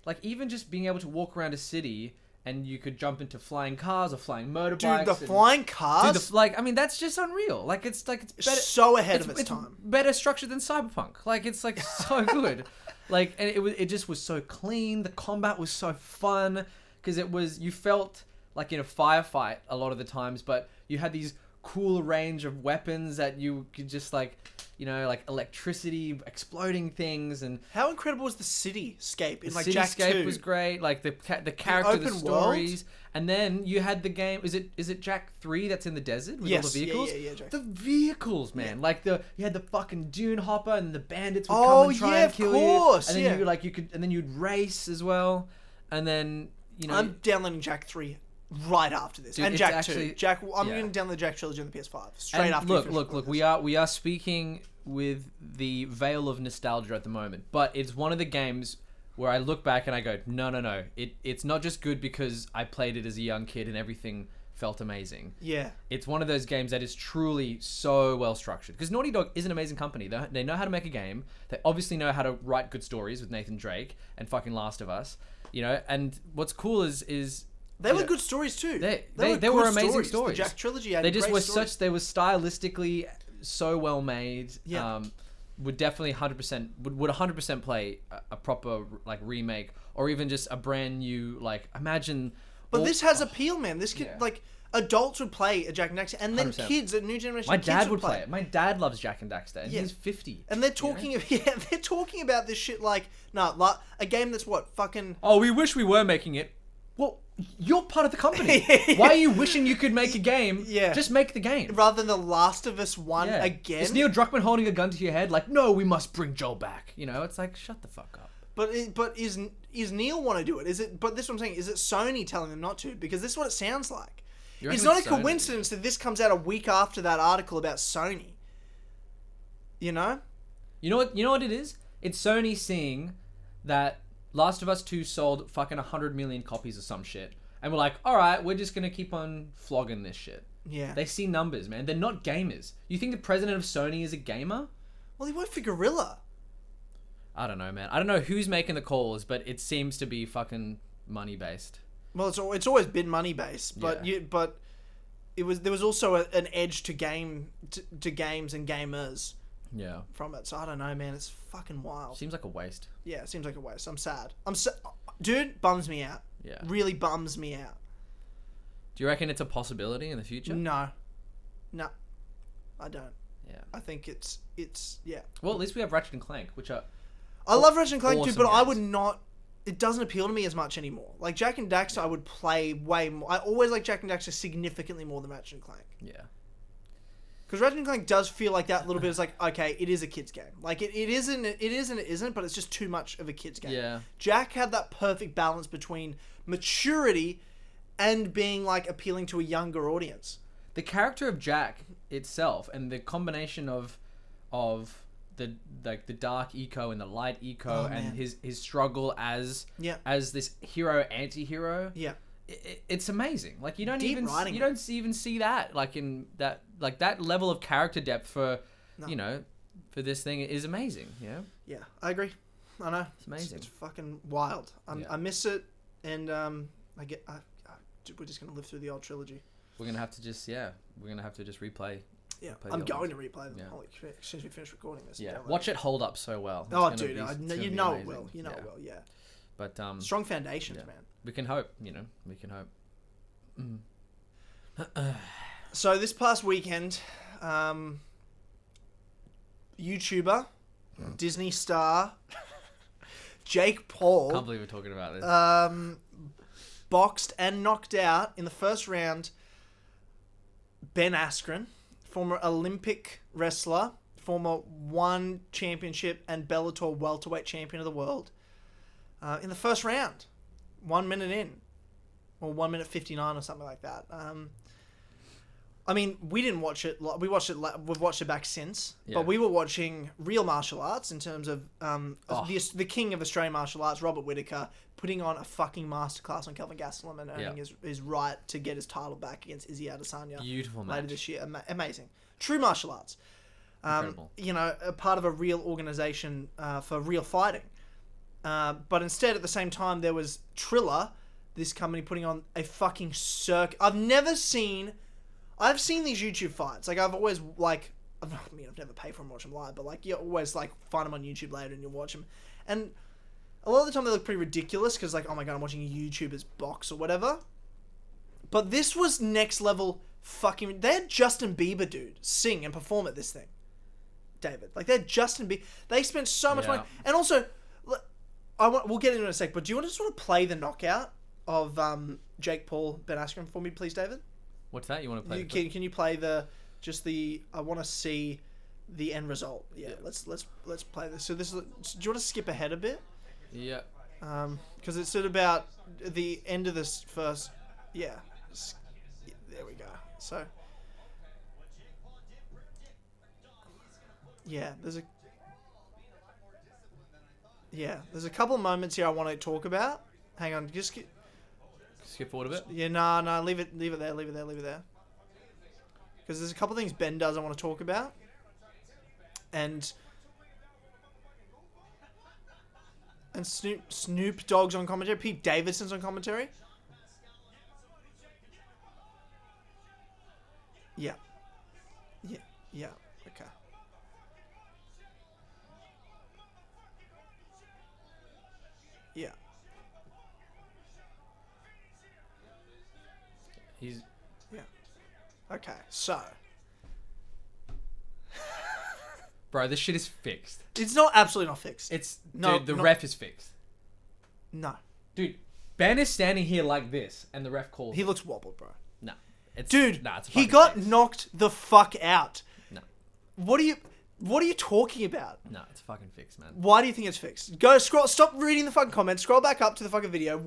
like even just being able to walk around a city and you could jump into flying cars or flying motorbikes. Dude, the flying cars. Dude, I mean, that's just unreal. Like it's better, so ahead of its time. Better structured than Cyberpunk. Like it's like so good. Like and it just was so clean. The combat was so fun because you felt like in a firefight a lot of the times, but you had these cool range of weapons that you could just like, you know, like electricity, exploding things, and how incredible was the cityscape in like Jak 2? The cityscape was great, like the character, the stories, world? And then you had the game. Is it Jak 3 that's in the desert with all the vehicles? Yeah, the vehicles, man. Like you had the fucking dune hopper, and the bandits would come and try and kill you. And then and then you'd race as well, and then I'm downloading Jak 3. Right after this, dude, and Jak 2. I'm going to download the Jak trilogy on the PS5 straight after. Look. We are speaking with the veil of nostalgia at the moment, but it's one of the games where I look back and I go, no. It's not just good because I played it as a young kid and everything felt amazing. Yeah, it's one of those games that is truly so well structured. Because Naughty Dog is an amazing company. They know how to make a game. They obviously know how to write good stories with Nathan Drake and fucking Last of Us. You know, and what's cool is. They were good stories too. They were amazing stories. The Jak trilogy had they just great were stories. they were stylistically so well made. Yeah. Would definitely 100% play a proper like remake or even just a brand new like imagine. But this has appeal, man. This could like adults would play a Jak and Daxter, and then 100%. Kids, a new generation. My kids dad would play it. My dad loves Jak and Daxter, and he's 50. And they're talking, they're talking about this shit like a game that's what fucking. Oh, we wish we were making it. Well, you're part of the company. Why are you wishing you could make a game? Yeah. Just make the game. Rather than The Last of Us 1 again. Is Neil Druckmann holding a gun to your head like, no, we must bring Joel back? You know, it's like, shut the fuck up. But is Neil want to do it? Is it? But this is what I'm saying. Is it Sony telling them not to? Because this is what it sounds like. It's not a coincidence that this comes out a week after that article about Sony. You know? You know what it is? It's Sony seeing that Last of Us 2 sold fucking 100 million copies of some shit. And we're like, alright, we're just gonna keep on flogging this shit. Yeah. They see numbers, man. They're not gamers. You think the president of Sony is a gamer? Well, he worked for Guerrilla. I don't know, man. I don't know who's making the calls, but it seems to be fucking money-based. Well, it's always been money-based, but there was also an edge to games and gamers. Yeah. From it. So I don't know, man. It's fucking wild. Seems like a waste. Yeah, it seems like a waste. I'm sad. Dude, bums me out. Yeah. Really bums me out. Do you reckon it's a possibility in the future? No, I don't. Yeah. I think it's yeah. Well, at least we have Ratchet and Clank, which are I love Ratchet and Clank, dude, awesome but I games. would not. It doesn't appeal to me as much anymore. Like Jak and Daxter, I would play way more. I always like Jak and Daxter significantly more than Ratchet and Clank. yeah. Because Ratchet and Clank does feel like that little bit is like, okay, it is a kid's game. Like it isn't, but it's just too much of a kid's game. Yeah. Jak had that perfect balance between maturity and being like appealing to a younger audience. The character of Jak itself and the combination of the dark eco and the light eco and his struggle as this hero anti-hero. Yeah. It's amazing. Like you don't Deep even writing. you don't even see that like in that like that level of character depth for for this thing is amazing. Yeah. Yeah, I agree. I know. It's amazing. It's fucking wild. I miss it, and we're just gonna live through the old trilogy. We're gonna have to just replay. Yeah, Play I'm the going old to replay them. Yeah. Holy shit, as soon as we finish recording this. Yeah. Don't Watch it hold up so well. It's Oh, gonna dude, be- it's gonna you be know it amazing. will. You know Yeah. it will. Yeah. But Strong foundations, yeah. man. we can hope. We can hope. So this past weekend, YouTuber, Disney star, Jake Paul. Can't believe we're talking about this. Boxed and knocked out in the first round Ben Askren, former Olympic wrestler, former One Championship and Bellator welterweight champion of the world, in the first round, 1 minute in, or 1 minute 59 or something like that. I mean, we didn't watch it. We watched it. We've watched it back since, but we were watching real martial arts in terms of the king of Australian martial arts, Robert Whittaker, putting on a fucking masterclass on Kelvin Gastelum and earning his right to get his title back against Izzy Adesanya. Beautiful match. Later this year. Amazing. True martial arts. Incredible. A part of a real organization for real fighting. But instead, at the same time, there was Triller, this company putting on a fucking circuit. I've seen these YouTube fights. Like, I've always, like... I've never paid for them and watch them live, but, like, you always, like, find them on YouTube later and you'll watch them. And a lot of the time they look pretty ridiculous because, like, oh my god, I'm watching a YouTuber's box or whatever. But this was next level fucking... They had Justin Bieber, dude, sing and perform at this thing. David. Like, they had Justin Bieber. They spent so much money. And also, we'll get into it in a sec, but do you want to sort of play the knockout of Jake Paul, Ben Askren for me, please, David? What's that? You want to play? Can you play I want to see the end result. Yeah. Let's play this. So do you want to skip ahead a bit? Yeah. Because it's at about the end of this first. Yeah. There we go. So. Yeah. There's a couple of moments here I want to talk about. Hang on. Just skip forward a bit. Yeah. No. Leave it there. Because there's a couple of things Ben does I want to talk about. And Snoop Dogg's on commentary. Pete Davidson's on commentary. Yeah. Okay. Yeah. Okay, so... Bro, this shit is fixed. It's not absolutely not fixed. Dude, the ref is fixed. No. Dude, Ben is standing here like this, and the ref calls. He looks wobbled, bro. No. It's he got knocked the fuck out. No. What are you talking about? No, it's fucking fixed, man. Why do you think it's fixed? Stop reading the fucking comments, scroll back up to the fucking video.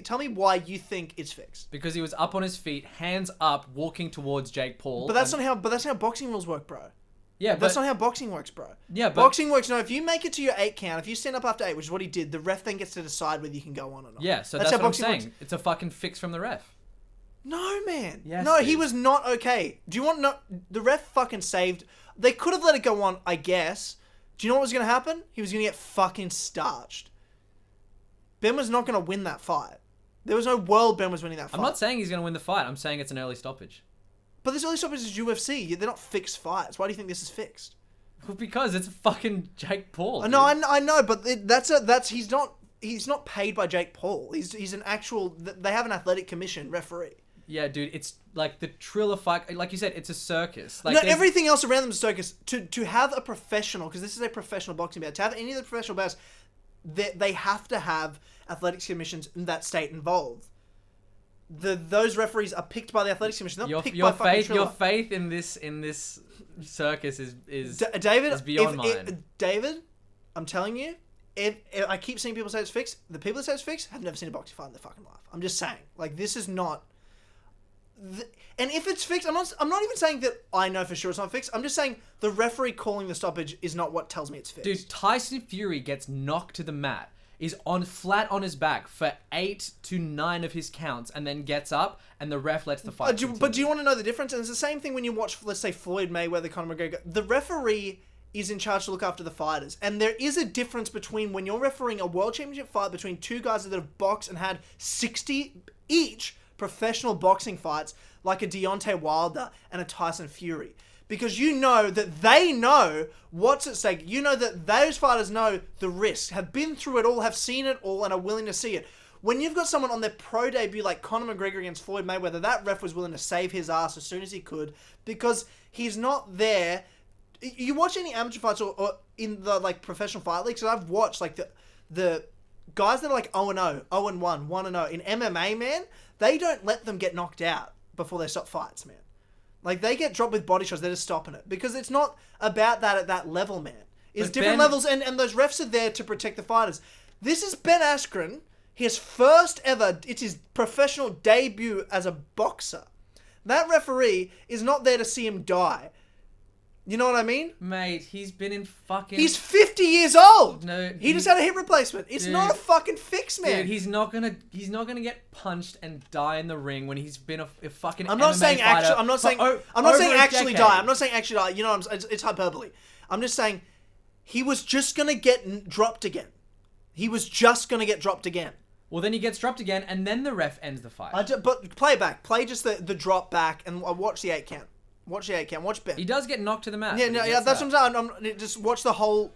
Tell me why you think it's fixed. Because he was up on his feet, hands up, walking towards Jake Paul. But that's not how boxing rules work, bro. Yeah, but... That's not how boxing works, bro. Yeah, but... Boxing works, no, if you make it to your 8 count, if you stand up after 8, which is what he did, the ref then gets to decide whether you can go on or not. Yeah, so that's what I'm saying. Works. It's a fucking fix from the ref. No, man. Yes, no, dude. He was not okay. Do you want no? The ref fucking saved... They could have let it go on, I guess. Do you know what was going to happen? He was going to get fucking starched. Ben was not going to win that fight. There was no world Ben was winning that fight. I'm not saying he's going to win the fight. I'm saying it's an early stoppage. But this early stoppage is UFC. They're not fixed fights. Why do you think this is fixed? Well, because it's fucking Jake Paul. No, I know, but he's not paid by Jake Paul. He's an actual... They have an athletic commission referee. Yeah, dude, it's like the Triller fight. Like you said, it's a circus. Like no, everything else around them is a circus. To have a professional, because this is a professional boxing bout, to have any of the professional bouts, they have to have athletics commissions in that state involved. Those referees are picked by the athletics commission. They're not picked by fucking Triller. Your faith in this circus is David, is beyond mine. David, I'm telling you, if I keep seeing people say it's fixed, the people that say it's fixed have never seen a boxing fight in their fucking life. I'm just saying, like, this is not. And if it's fixed, I'm not even saying that I know for sure it's not fixed. I'm just saying the referee calling the stoppage is not what tells me it's fixed. Dude, Tyson Fury gets knocked to the mat, is flat on his back for 8 to 9 of his counts, and then gets up, and the ref lets the fight continue. But do you want to know the difference? And it's the same thing when you watch, let's say, Floyd Mayweather, Conor McGregor. The referee is in charge to look after the fighters. And there is a difference between when you're refereeing a world championship fight between two guys that have boxed and had 60 each professional boxing fights, like a Deontay Wilder and a Tyson Fury. Because you know that they know what's at stake. You know that those fighters know the risk, have been through it all, have seen it all, and are willing to see it. When you've got someone on their pro debut like Conor McGregor against Floyd Mayweather, that ref was willing to save his ass as soon as he could, because he's not there. You watch any amateur fights or in the like professional fight leagues, and I've watched like the guys that are like 0-0, 0-1, 1-0 in MMA, man, they don't let them get knocked out before they stop fights, man. Like, they get dropped with body shots, they're just stopping it. Because it's not about that at that level, man. It's different levels, and those refs are there to protect the fighters. This is Ben Askren, his first ever, it's his professional debut as a boxer. That referee is not there to see him die. You know what I mean? Mate, he's been in fucking... He's 50 years old! No, he just had a hip replacement. It's not a fucking fix, man. Dude, he's not gonna get punched and die in the ring when he's been a fucking I'm not MMA saying fighter. I'm not saying actually die. I'm not saying actually die. You know, it's hyperbole. I'm just saying he was just gonna get dropped again. He was just gonna get dropped again. Well, then he gets dropped again, and then the ref ends the fight. But play it back. Play just the drop back, and watch the 8 count. Watch the 8 count. Watch Ben. He does get knocked to the mat. Yeah, no, yeah, that's what I'm saying. Just watch the whole.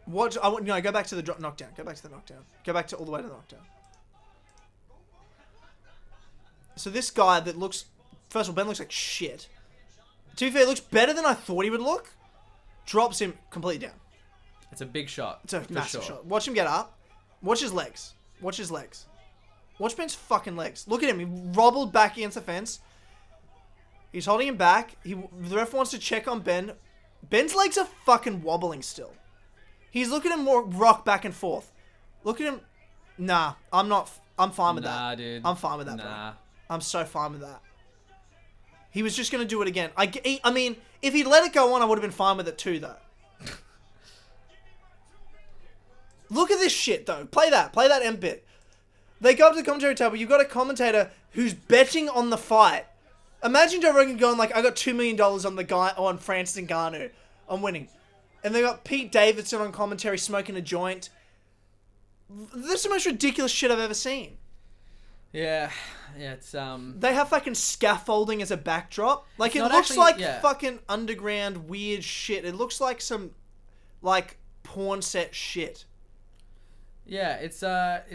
Watch. Go back to the knockdown. Go back to the knockdown. Go back to all the way to the knockdown. So this guy that looks, first of all, Ben looks like shit. To be fair, looks better than I thought he would look. Drops him completely down. It's a big shot. It's a massive shot. Watch him get up. Watch his legs. Watch his legs. Watch Ben's fucking legs. Look at him. He wobbled back against the fence. He's holding him back. The ref wants to check on Ben. Ben's legs are fucking wobbling still. He's looking at him more rock back and forth. Look at him. Nah, I'm not. I'm fine with that. Nah, dude. I'm fine with that, bro. I'm so fine with that. He was just going to do it again. I mean, if he'd let it go on, I would have been fine with it too, though. Look at this shit, though. Play that end bit. They go up to the commentary table. You've got a commentator who's betting on the fight. Imagine Joe Rogan going like, I got $2 million on the guy on Francis Ngannou. I'm winning. And they got Pete Davidson on commentary smoking a joint. That's the most ridiculous shit I've ever seen. Yeah, it's They have fucking scaffolding as a backdrop. Like, it looks fucking underground weird shit. It looks like some like porn set shit. Yeah, it's not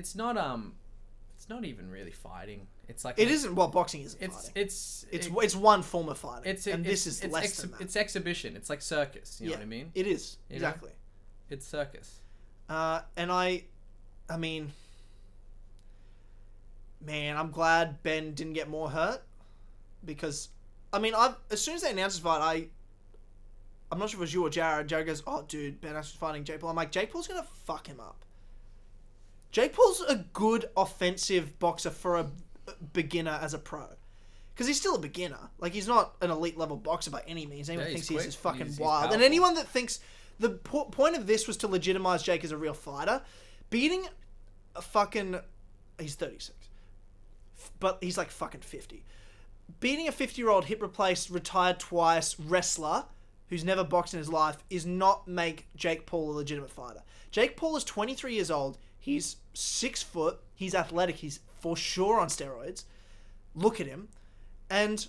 even really fighting. It's like it isn't. Well, boxing isn't fighting. It's one form of fighting. This is less than that. It's exhibition. It's like circus. You know what I mean? It is exactly. It's circus. And I mean, man, I'm glad Ben didn't get more hurt, because, I mean, as soon as they announced this fight, I'm not sure if it was you or Jared. Jared goes, "Oh, dude, Ben Askren's fighting Jake Paul." I'm like, Jake Paul's gonna fuck him up. Jake Paul's a good offensive boxer for a beginner as a pro. Because he's still a beginner. Like, he's not an elite level boxer by any means. Anyone thinks he's just fucking wild. And anyone that thinks... The point of this was to legitimize Jake as a real fighter. Beating a fucking... He's 36. But he's like fucking 50. Beating a 50-year-old hip replaced, retired twice wrestler who's never boxed in his life is not make Jake Paul a legitimate fighter. Jake Paul is 23 years old. He's 6 foot. He's athletic. He's for sure on steroids. Look at him. And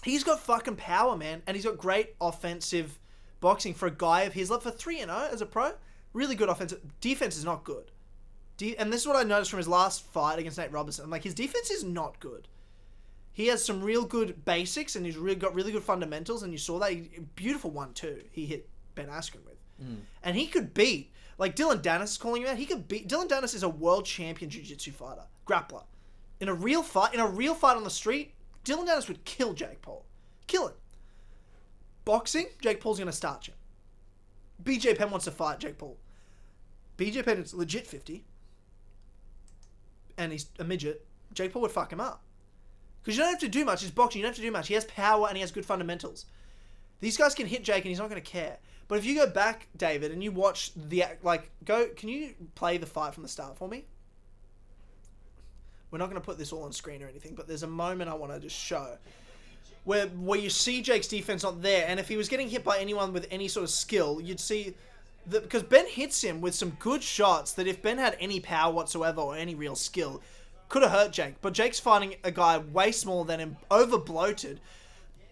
he's got fucking power, man. And he's got great offensive boxing for a guy of his level. For 3-0 as a pro, really good offensive. Defense is not good. And this is what I noticed from his last fight against Nate Robinson. I'm like, his defense is not good. He has some real good basics, and he's got really good fundamentals, and you saw that. Beautiful 1-2 he hit Ben Askren with. And he could beat, like Dylan Dennis is calling him out, Dylan Dennis is a world champion jiu-jitsu fighter, grappler. In a real fight on the street, Dylan Dennis would kill Jake Paul. Kill him. Boxing, Jake Paul's going to start you. BJ Penn wants to fight Jake Paul. BJ Penn is legit 50. And he's a midget. Jake Paul would fuck him up. Because you don't have to do much. It's boxing. You don't have to do much. He has power and he has good fundamentals. These guys can hit Jake and he's not going to care. But if you go back, David, and you watch can you play the fight from the start for me? We're not going to put this all on screen or anything, but there's a moment I want to just show where you see Jake's defense not there, and if he was getting hit by anyone with any sort of skill, you'd see that because Ben hits him with some good shots that if Ben had any power whatsoever or any real skill, could have hurt Jake. But Jake's fighting a guy way smaller than him, over bloated.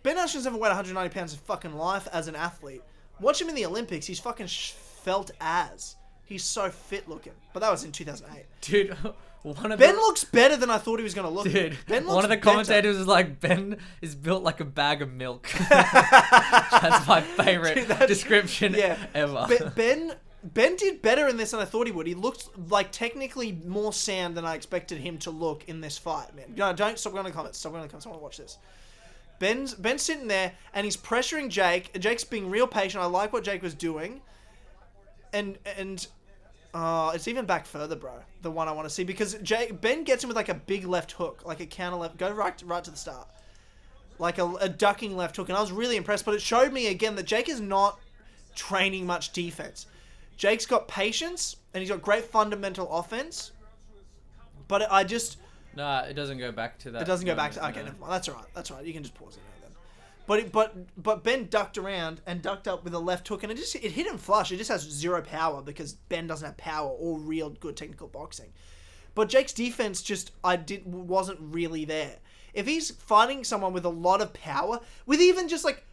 Ben Askren's never weighed 190 pounds in fucking life as an athlete. Watch him in the Olympics. He's fucking felt as. He's so fit looking. But that was in 2008. Dude, Ben looks better than I thought he was going to look. Dude, Ben looks one of the commentators was like, Ben is built like a bag of milk. That's my favorite description ever. Ben did better in this than I thought he would. He looked like technically more sound than I expected him to look in this fight, man. No, don't stop going to the comments. Stop going to the comments. I want to watch this. Ben's sitting there and he's pressuring Jake. Jake's being real patient. I like what Jake was doing. And it's even back further, bro. The one I want to see, because Ben gets him with like a big left hook, like a counter left. Go right to the start, like a ducking left hook, and I was really impressed. But it showed me again that Jake is not training much defense. Jake's got patience and he's got great fundamental offense. But nah, it doesn't go back to that. It doesn't go back to. Okay, never mind. That's all right. That's all right. You can just pause it now then. But Ben ducked around and ducked up with a left hook, and it hit him flush. It just has zero power because Ben doesn't have power or real good technical boxing. But Jake's defense wasn't really there. If he's fighting someone with a lot of power, with even just like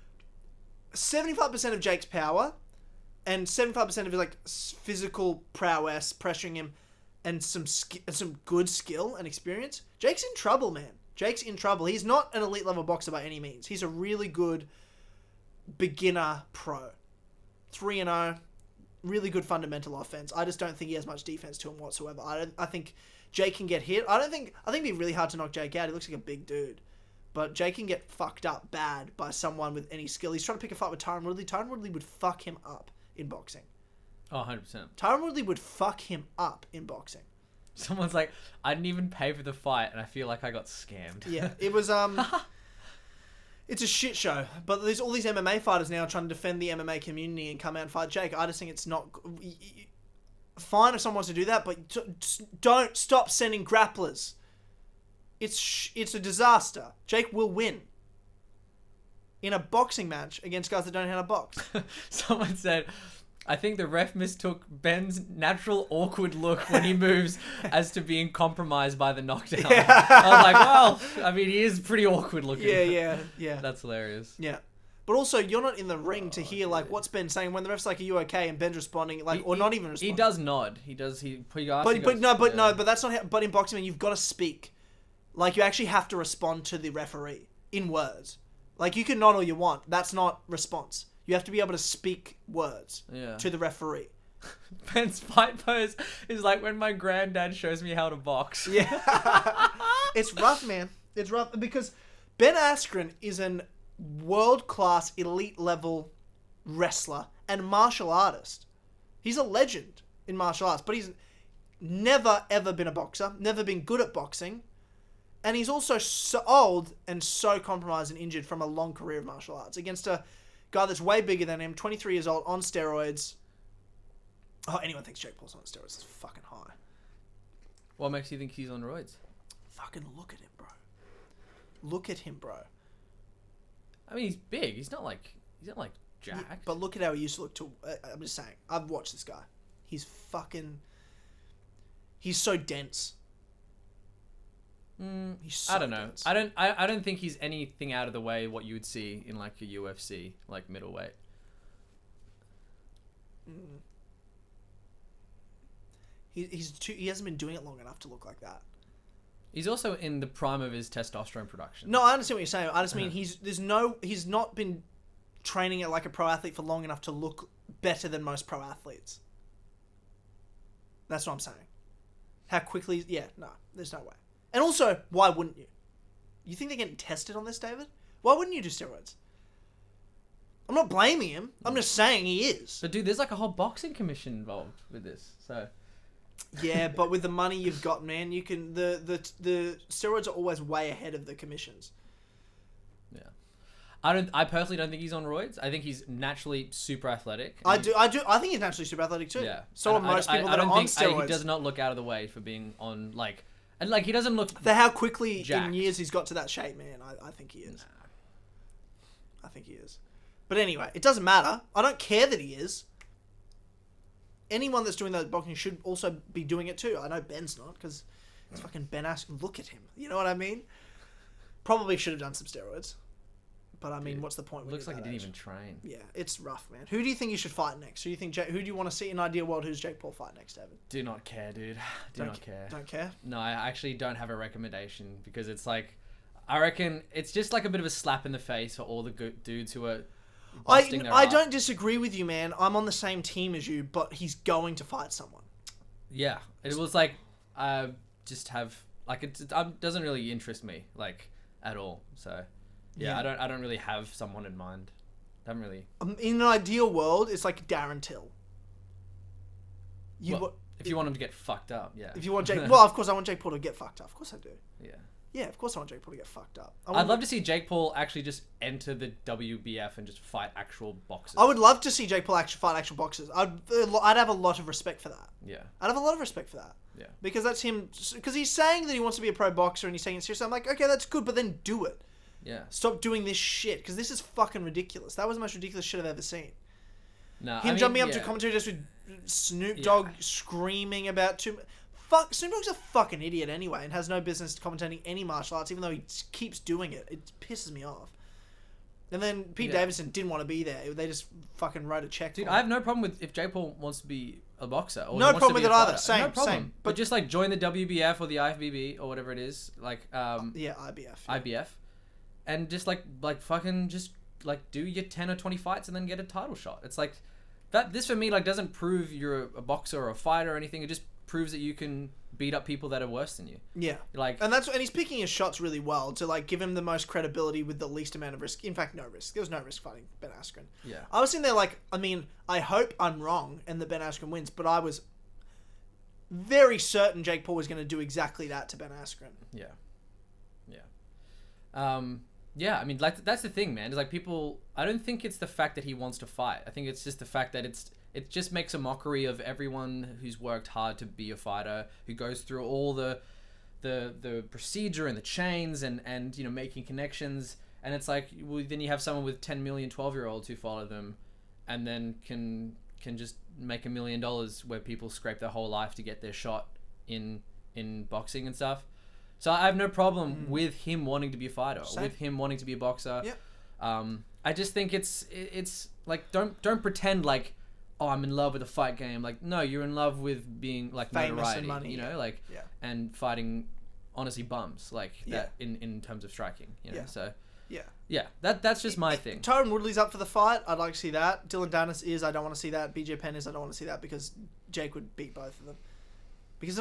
75% of Jake's power and 75% of his like physical prowess pressuring him and some good skill and experience, Jake's in trouble, man. Jake's in trouble. He's not an elite level boxer by any means. He's a really good beginner pro. 3-0, really good fundamental offense. I just don't think he has much defense to him whatsoever. I think Jake can get hit. I think it'd be really hard to knock Jake out. He looks like a big dude. But Jake can get fucked up bad by someone with any skill. He's trying to pick a fight with Tyron Woodley. Tyron Woodley would fuck him up in boxing. Oh, 100%. Tyron Woodley would fuck him up in boxing. Someone's like, I didn't even pay for the fight, and I feel like I got scammed. Yeah, it was, it's a shit show. But there's all these MMA fighters now trying to defend the MMA community and come out and fight Jake. I just think it's not... Fine if someone wants to do that, but don't stop sending grapplers. It's a disaster. Jake will win. In a boxing match against guys that don't know how to box. Someone said... I think the ref mistook Ben's natural awkward look when he moves as to being compromised by the knockdown. Yeah. I was like, well, I mean, he is pretty awkward looking. Yeah. That's hilarious. Yeah. But also, you're not in the ring to hear, like, what's Ben saying when the ref's like, are you okay? And Ben's responding, like, or not even responding. He does nod. He does, but that's not how, but in boxing, man, you've got to speak. Like, you actually have to respond to the referee in words. Like, you can nod all you want. That's not response. You have to be able to speak words to the referee. Ben's fight pose is like when my granddad shows me how to box. Yeah. It's rough, man. It's rough because Ben Askren is an world-class, elite-level wrestler and martial artist. He's a legend in martial arts, but he's never, ever been a boxer, never been good at boxing, and he's also so old and so compromised and injured from a long career of martial arts against a guy that's way bigger than him, 23 years old, on steroids. Oh, anyone thinks Jake Paul's on steroids. It's fucking high. What makes you think he's on roids? Fucking look at him, bro. Look at him, bro. I mean, he's big. He's not like jacked. Yeah, but look at how he used to look to... I'm just saying. I've watched this guy. He's so dense. He's so I don't know. dense. I don't think he's anything out of the way what you would see in like a UFC like middleweight. He hasn't been doing it long enough to look like that. He's also in the prime of his testosterone production. No, I understand what you're saying. I just mean he's not been training it like a pro athlete for long enough to look better than most pro athletes. That's what I'm saying. How quickly... Yeah, no, there's no way. And also, why wouldn't you? You think they're getting tested on this, David? Why wouldn't you do steroids? I'm not blaming him. I'm just saying he is. But dude, there's like a whole boxing commission involved with this, so... Yeah, but with the money you've got, man, you can... The steroids are always way ahead of the commissions. Yeah. I personally don't think he's on roids. I think he's naturally super athletic. I think he's naturally super athletic too. Yeah. So are most people that are on steroids. He does not look out of the way for being on, like... And, like, he doesn't look... For how quickly jacked. in years he's got to that shape, man, I think he is. Nah. I think he is. But anyway, it doesn't matter. I don't care that he is. Anyone that's doing that boxing should also be doing it too. I know Ben's not, because it's fucking Ben Askren. Look at him. You know what I mean? Probably should have done some steroids. But I mean, what's the point? Looks like he didn't even train. Yeah, it's rough, man. Who do you think you should fight next? Who do you want to see in an ideal world? Who's Jake Paul fight next, David? Do not care, dude. Do not care. Don't care? No, I actually don't have a recommendation because it's like, I reckon it's just like a bit of a slap in the face for all the good dudes who are. I don't disagree with you, man. I'm on the same team as you, but he's going to fight someone. Yeah, it was like, just have like it doesn't really interest me like at all. So. Yeah, I don't really have someone in mind. I haven't really. In an ideal world, it's like Darren Till. If you want him to get fucked up, yeah. If you want Jake, well, of course I want Jake Paul to get fucked up. Of course I do. Yeah. Yeah, of course I want Jake Paul to get fucked up. I'd love to see Jake Paul actually just enter the WBF and just fight actual boxers. I would love to see Jake Paul actually fight actual boxers. I'd have a lot of respect for that. Yeah. I'd have a lot of respect for that. Yeah. Because that's him. Because he's saying that he wants to be a pro boxer and he's saying it seriously. I'm like, okay, that's good, but then do it. Yeah. Stop doing this shit, because this is fucking ridiculous. That was the most ridiculous shit I've ever seen. No, Jumping up to commentary just with Snoop Dogg screaming about Snoop Dogg's a fucking idiot anyway and has no business commentating any martial arts, even though he keeps doing it. It pisses me off. And then Pete Davidson didn't want to be there. They just fucking wrote a check. Dude, I have no problem with if Jake Paul wants to be a boxer. Or no problem with it either. Same, no problem. same. But just like join the WBF or the IFBB or whatever it is, like IBF. Yeah. IBF. And just like fucking just like do your 10 or 20 fights and then get a title shot. It's like that. This for me like doesn't prove you're a boxer or a fighter or anything. It just proves that you can beat up people that are worse than you. Yeah. And he's picking his shots really well to like give him the most credibility with the least amount of risk. In fact, no risk. There was no risk fighting Ben Askren. Yeah. I was sitting there like, I mean, I hope I'm wrong and that Ben Askren wins, but I was very certain Jake Paul was going to do exactly that to Ben Askren. Yeah. Yeah, I mean, like that's the thing, man. It's like people. I don't think it's the fact that he wants to fight. I think it's just the fact that it just makes a mockery of everyone who's worked hard to be a fighter, who goes through all the procedure and the chains and you know making connections. And it's like, well, then you have someone with 10 million 12-year-olds who follow them, and then can just make $1 million where people scrape their whole life to get their shot in boxing and stuff. So I have no problem with him wanting to be a fighter, with him wanting to be a boxer. Yeah. I just think it's like don't pretend like, oh, I'm in love with a fight game. Like, no, you're in love with being like famous notoriety, and money, you know, like and fighting honestly bums like that in terms of striking, you know. So that's just my thing. Tyron Woodley's up for the fight. I'd like to see that. Dylan Dennis is. I don't want to see that. BJ Penn is. I don't want to see that because Jake would beat both of them. Because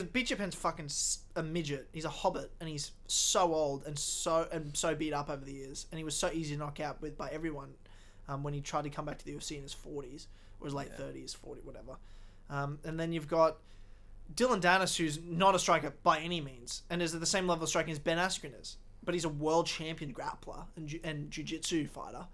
BJ Penn's fucking a midget. He's a hobbit, and he's so old and so beat up over the years. And he was so easy to knock out by everyone when he tried to come back to the UFC in his 40s or his late 30s, 40, whatever. And then you've got Dylan Dennis, who's not a striker by any means, and is at the same level of striking as Ben Askren is. But he's a world champion grappler and jiu-jitsu fighter.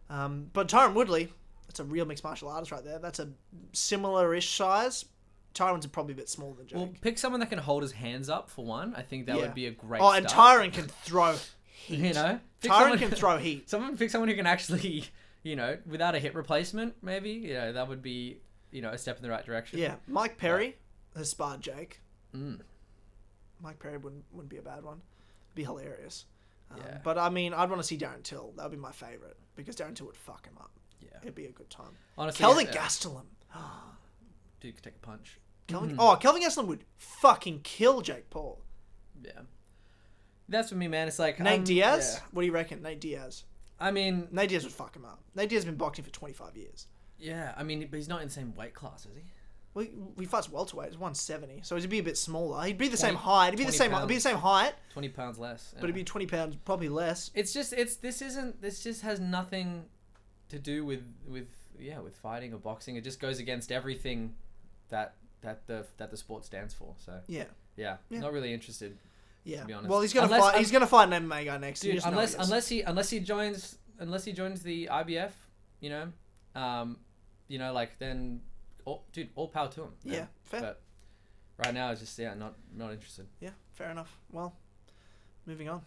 But Tyron Woodley, that's a real mixed martial artist right there. That's a similar-ish size. Tyron's probably a bit smaller than Jake. Well, pick someone that can hold his hands up for one. I think that would be a great start. And Tyron can throw heat. You know? Tyron can throw heat. Pick someone who can actually, you know, without a hip replacement, maybe. You know, that would be, you know, a step in the right direction. Yeah. Mike Perry has sparred Jake. Mike Perry wouldn't be a bad one. It'd be hilarious. But, I mean, I'd want to see Darren Till. That would be my favourite. Because Darren Till would fuck him up. Yeah. It'd be a good time. Honestly, Kelvin Gastelum. Dude could take a punch. Kelvin Gastelum would fucking kill Jake Paul. Yeah. That's for me, man. It's like... Nate Diaz? Yeah. What do you reckon? Nate Diaz. I mean... Nate Diaz would fuck him up. Nate Diaz has been boxing for 25 years. Yeah, I mean, but he's not in the same weight class, is he? Well, he fights welterweight. It's 170, so he'd be a bit smaller. He'd be the same height. It'd be the same height. 20 pounds less. But it'd be 20 pounds probably less. This just has nothing to do with fighting or boxing. It just goes against everything that the sport stands for. So yeah, not really interested. Yeah, to be honest. Well, he's gonna fight an MMA guy next. Dude, unless he joins the IBF, like then, all power to him. Yeah, fair. But right now, it's just not interested. Yeah, fair enough. Well, moving on.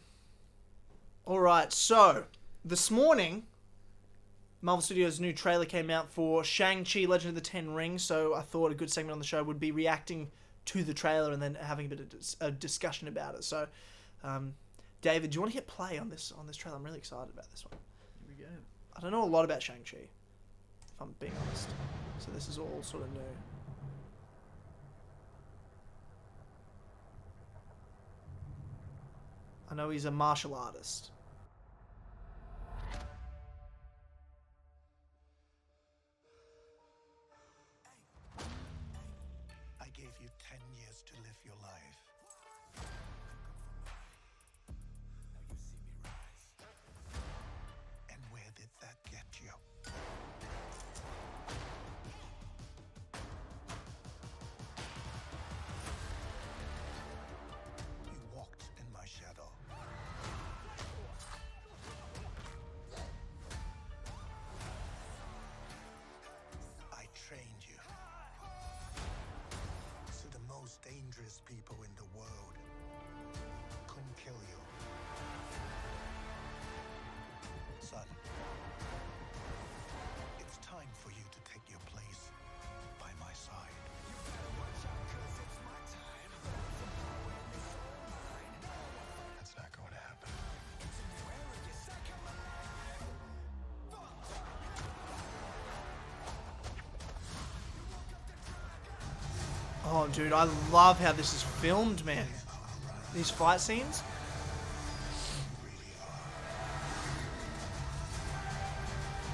All right, so this morning, Marvel Studios' new trailer came out for Shang-Chi: Legend of the Ten Rings. So I thought a good segment on the show would be reacting to the trailer and then having a bit of a discussion about it. So, David, do you want to hit play on this trailer? I'm really excited about this one. Here we go. I don't know a lot about Shang-Chi, if I'm being honest. So this is all sort of new. I know he's a martial artist. I gave you 10 years to live your life. Now you see me rise. And where did that get you? You walked in my shadow. I trained you. So the most dangerous people in the world couldn't kill you. Son, it's time for you to take your place by my side. You better watch out, 'cause it's my time. That's not going to happen. Oh, dude, I love how this is filmed, man. These fight scenes.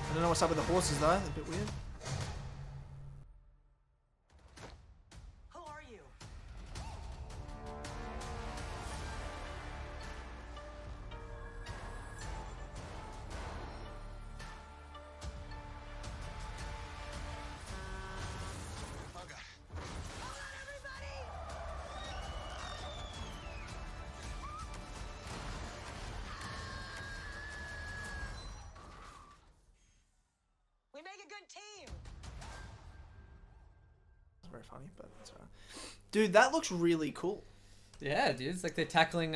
I don't know what's up with the horses, though. They're a bit weird. Who are you? We make a good team. It's very funny, but it's alright. Dude, that looks really cool. Yeah, dude, it's like they're tackling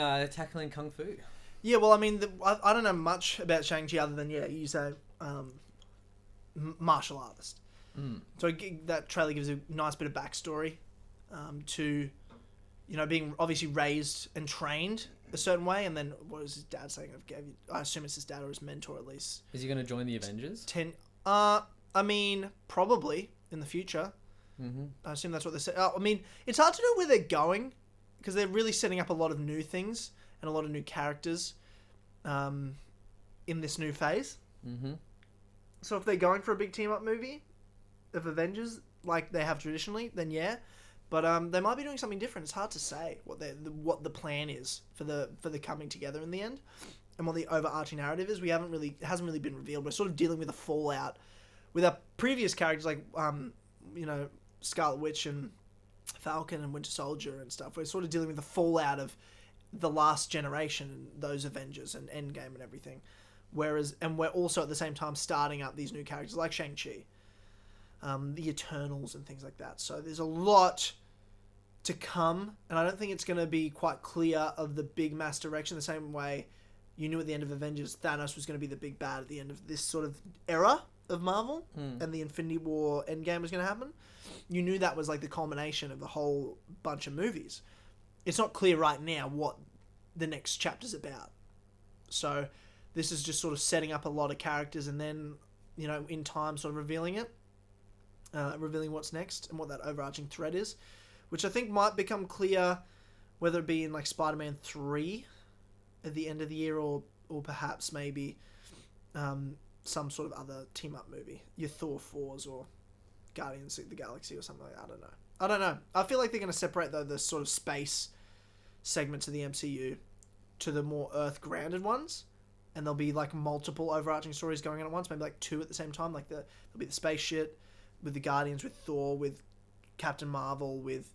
kung fu. Yeah, well, I mean, I don't know much about Shang-Chi other than, he's a martial artist. So that trailer gives a nice bit of backstory to, being obviously raised and trained a certain way, and then what was his dad saying? I assume it's his dad or his mentor at least. Is he going to join the Avengers? I mean, probably in the future. Mm-hmm. I assume that's what they said. I mean, it's hard to know where they're going because they're really setting up a lot of new things and a lot of new characters in this new phase. Mm-hmm. So if they're going for a big team-up movie of Avengers like they have traditionally, then yeah. But they might be doing something different. It's hard to say what the plan is for the coming together in the end, and what the overarching narrative is. It hasn't really been revealed. We're sort of dealing with the fallout with our previous characters like Scarlet Witch and Falcon and Winter Soldier and stuff. We're sort of dealing with the fallout of the last generation and those Avengers and Endgame and everything. And we're also at the same time starting up these new characters like Shang-Chi, the Eternals and things like that. So there's a lot to come, and I don't think it's going to be quite clear of the big mass direction the same way you knew at the end of Avengers Thanos was going to be the big bad at the end of this sort of era of Marvel, and the Infinity War Endgame was going to happen. You knew that was like the culmination of the whole bunch of movies. It's not clear right now what the next chapter's about. So this is just sort of setting up a lot of characters and then, in time sort of revealing it. Revealing what's next and what that overarching thread is. which I think might become clear, whether it be in like Spider-Man 3 at the end of the year, or perhaps maybe some sort of other team-up movie. Your Thor 4s or Guardians of the Galaxy or something like that. I don't know. I feel like they're going to separate, though, the sort of space segments of the MCU to the more Earth-grounded ones. And there'll be, like, multiple overarching stories going on at once. Maybe, like, 2 at the same time. Like, there'll be the space shit with the Guardians, with Thor, with Captain Marvel, with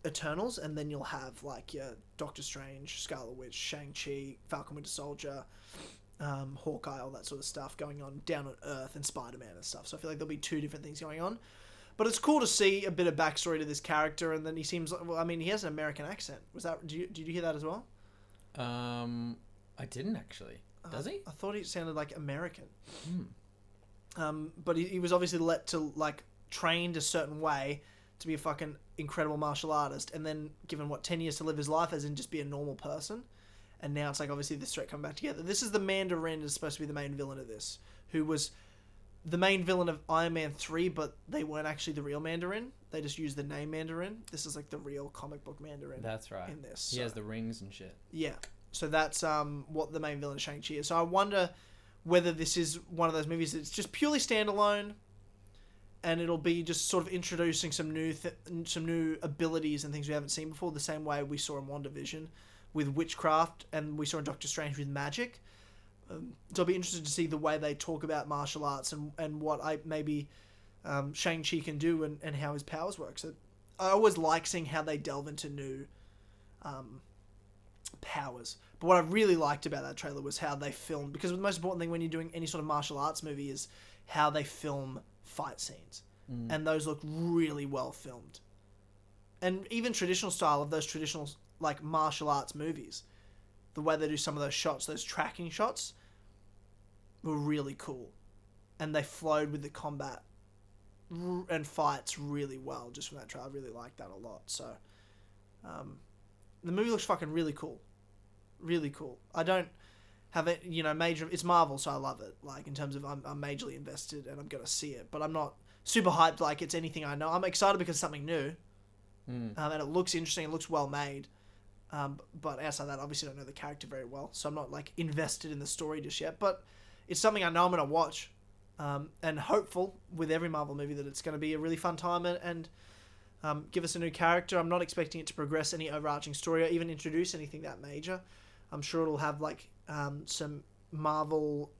Eternals. And then you'll have, like, your Doctor Strange, Scarlet Witch, Shang-Chi, Falcon Winter Soldier, Hawkeye, all that sort of stuff going on down on Earth, and Spider-Man and stuff. So I feel like there'll be 2 different things going on. But it's cool to see a bit of backstory to this character, and then he seems like, well, I mean, he has an American accent. Did you hear that as well? I didn't actually. Does he? I thought he sounded like American. But he was obviously let to, like, trained a certain way to be a fucking incredible martial artist, and then given 10 years to live his life as in just be a normal person. And now it's like obviously this threat coming back together. This is the Mandarin is supposed to be the main villain of this, who was the main villain of Iron Man 3, but they weren't actually the real Mandarin. They just used the name Mandarin. This is like the real comic book Mandarin. That's right. In this, he has the rings and shit. Yeah. So that's what the main villain of Shang-Chi is. So I wonder whether this is one of those movies that's just purely standalone, and it'll be just sort of introducing some new abilities and things we haven't seen before, the same way we saw in WandaVision with witchcraft, and we saw in Doctor Strange with magic. So I'll be interested to see the way they talk about martial arts and what Shang-Chi can do and how his powers work. So I always like seeing how they delve into new powers. But what I really liked about that trailer was how they filmed, because the most important thing when you're doing any sort of martial arts movie is how they film fight scenes. And those look really well filmed. And even traditional style of those traditional, like, martial arts movies, the way they do some of those shots, those tracking shots, were really cool. And they flowed with the combat and fights really well just from that trailer. I really liked that a lot. So, the movie looks fucking really cool. Really cool. I don't have it, major... It's Marvel, so I love it. Like, in terms of I'm majorly invested and I'm going to see it. But I'm not super hyped like it's anything I know. I'm excited because it's something new. And it looks interesting. It looks well made. But outside that, obviously I don't know the character very well, so I'm not, like, invested in the story just yet. But it's something I know I'm going to watch, and hopeful with every Marvel movie that it's going to be a really fun time and give us a new character. I'm not expecting it to progress any overarching story or even introduce anything that major. I'm sure it'll have, like, some Marvel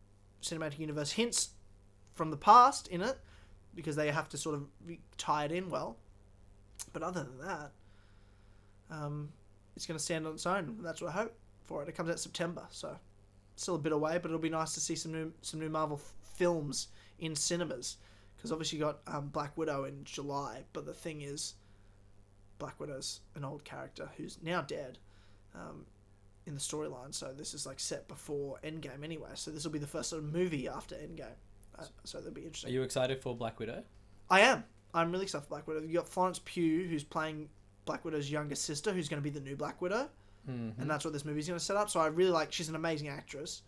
Cinematic Universe hints from the past in it, because they have to sort of tie it in well. But other than that, it's going to stand on its own. That's what I hope for it. It comes out September, so still a bit away, but it'll be nice to see some new Marvel films in cinemas, because obviously you got Black Widow in July, but the thing is, Black Widow's an old character who's now dead in the storyline, so this is, like, set before Endgame anyway, so this will be the first sort of movie after Endgame, so that'll be interesting. Are you excited for Black Widow? I am. I'm really excited for Black Widow. You got Florence Pugh, who's playing Black Widow's younger sister, who's going to be the new Black Widow. And that's what this movie's going to set up. So I really like... She's an amazing actress.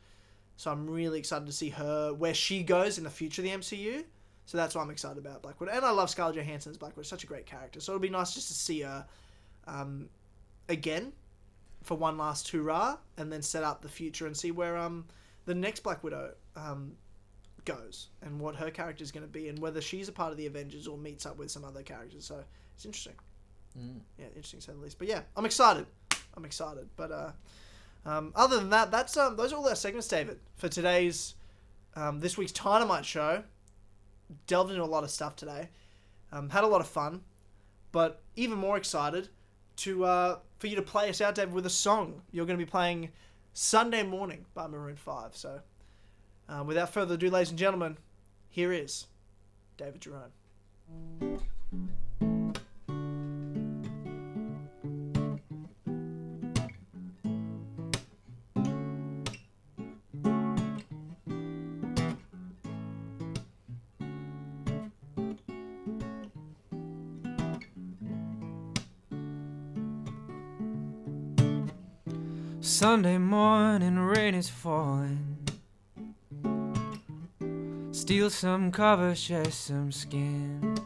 So I'm really excited to see her... where she goes in the future of the MCU. So that's why I'm excited about Black Widow. And I love Scarlett Johansson's Black Widow. Such a great character. So it'll be nice just to see her again for one last hurrah. And then set up the future and see where the next Black Widow goes. And what her character is going to be. And whether she's a part of the Avengers or meets up with some other characters. So it's interesting. Yeah, interesting to say the least. But yeah, I'm excited. But other than that, that's those are all our segments, David, for today's this week's Tynamite show. Delved into a lot of stuff today. Had a lot of fun, but even more excited to for you to play us out, David, with a song. You're going to be playing Sunday Morning by Maroon 5. So without further ado, ladies and gentlemen, here is David Jerome. Sunday morning, rain is falling. Steal some cover, share some skin.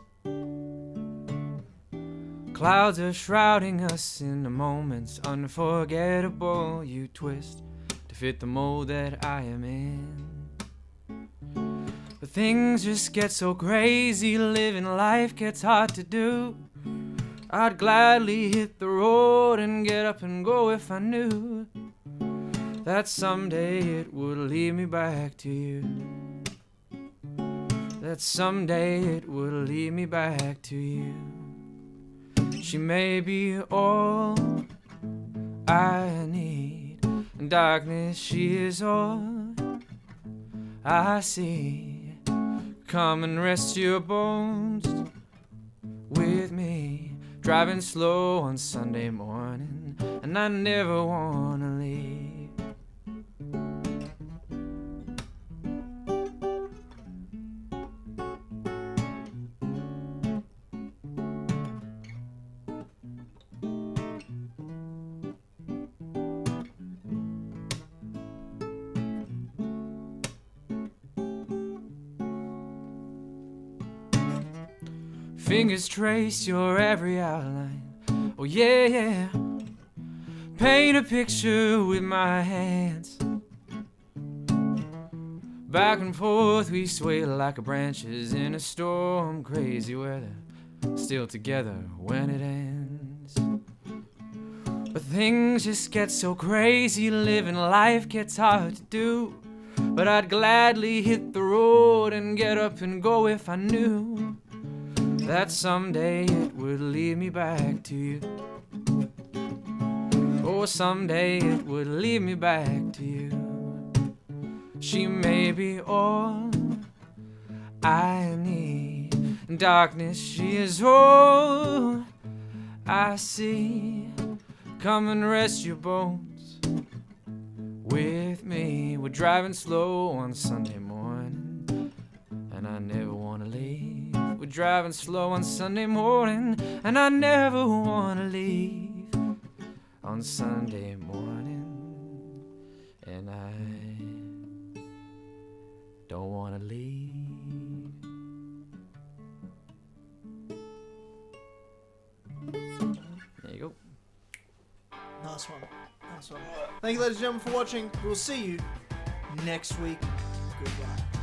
Clouds are shrouding us in the moments unforgettable. You twist to fit the mold that I am in. But things just get so crazy, living life gets hard to do. I'd gladly hit the road and get up and go if I knew that someday it would lead me back to you. That someday it would lead me back to you. She may be all I need. In darkness she is all I see. Come and rest your bones with me. Driving slow on Sunday morning, and I never wanna leave. Fingers trace your every outline. Oh yeah, yeah. Paint a picture with my hands. Back and forth we sway like branches in a storm. Crazy weather, still together when it ends. But things just get so crazy, living life gets hard to do. But I'd gladly hit the road and get up and go if I knew that someday it would lead me back to you. Oh, someday it would lead me back to you. She may be all I need. In darkness she is all I see. Come and rest your bones with me. We're driving slow on Sunday morning, and I never want to leave. We're driving slow on Sunday morning, and I never want to leave. On Sunday morning, and I don't want to leave. There you go. Nice one. Nice one. Thank you, ladies and gentlemen, for watching. We'll see you next week. Goodbye.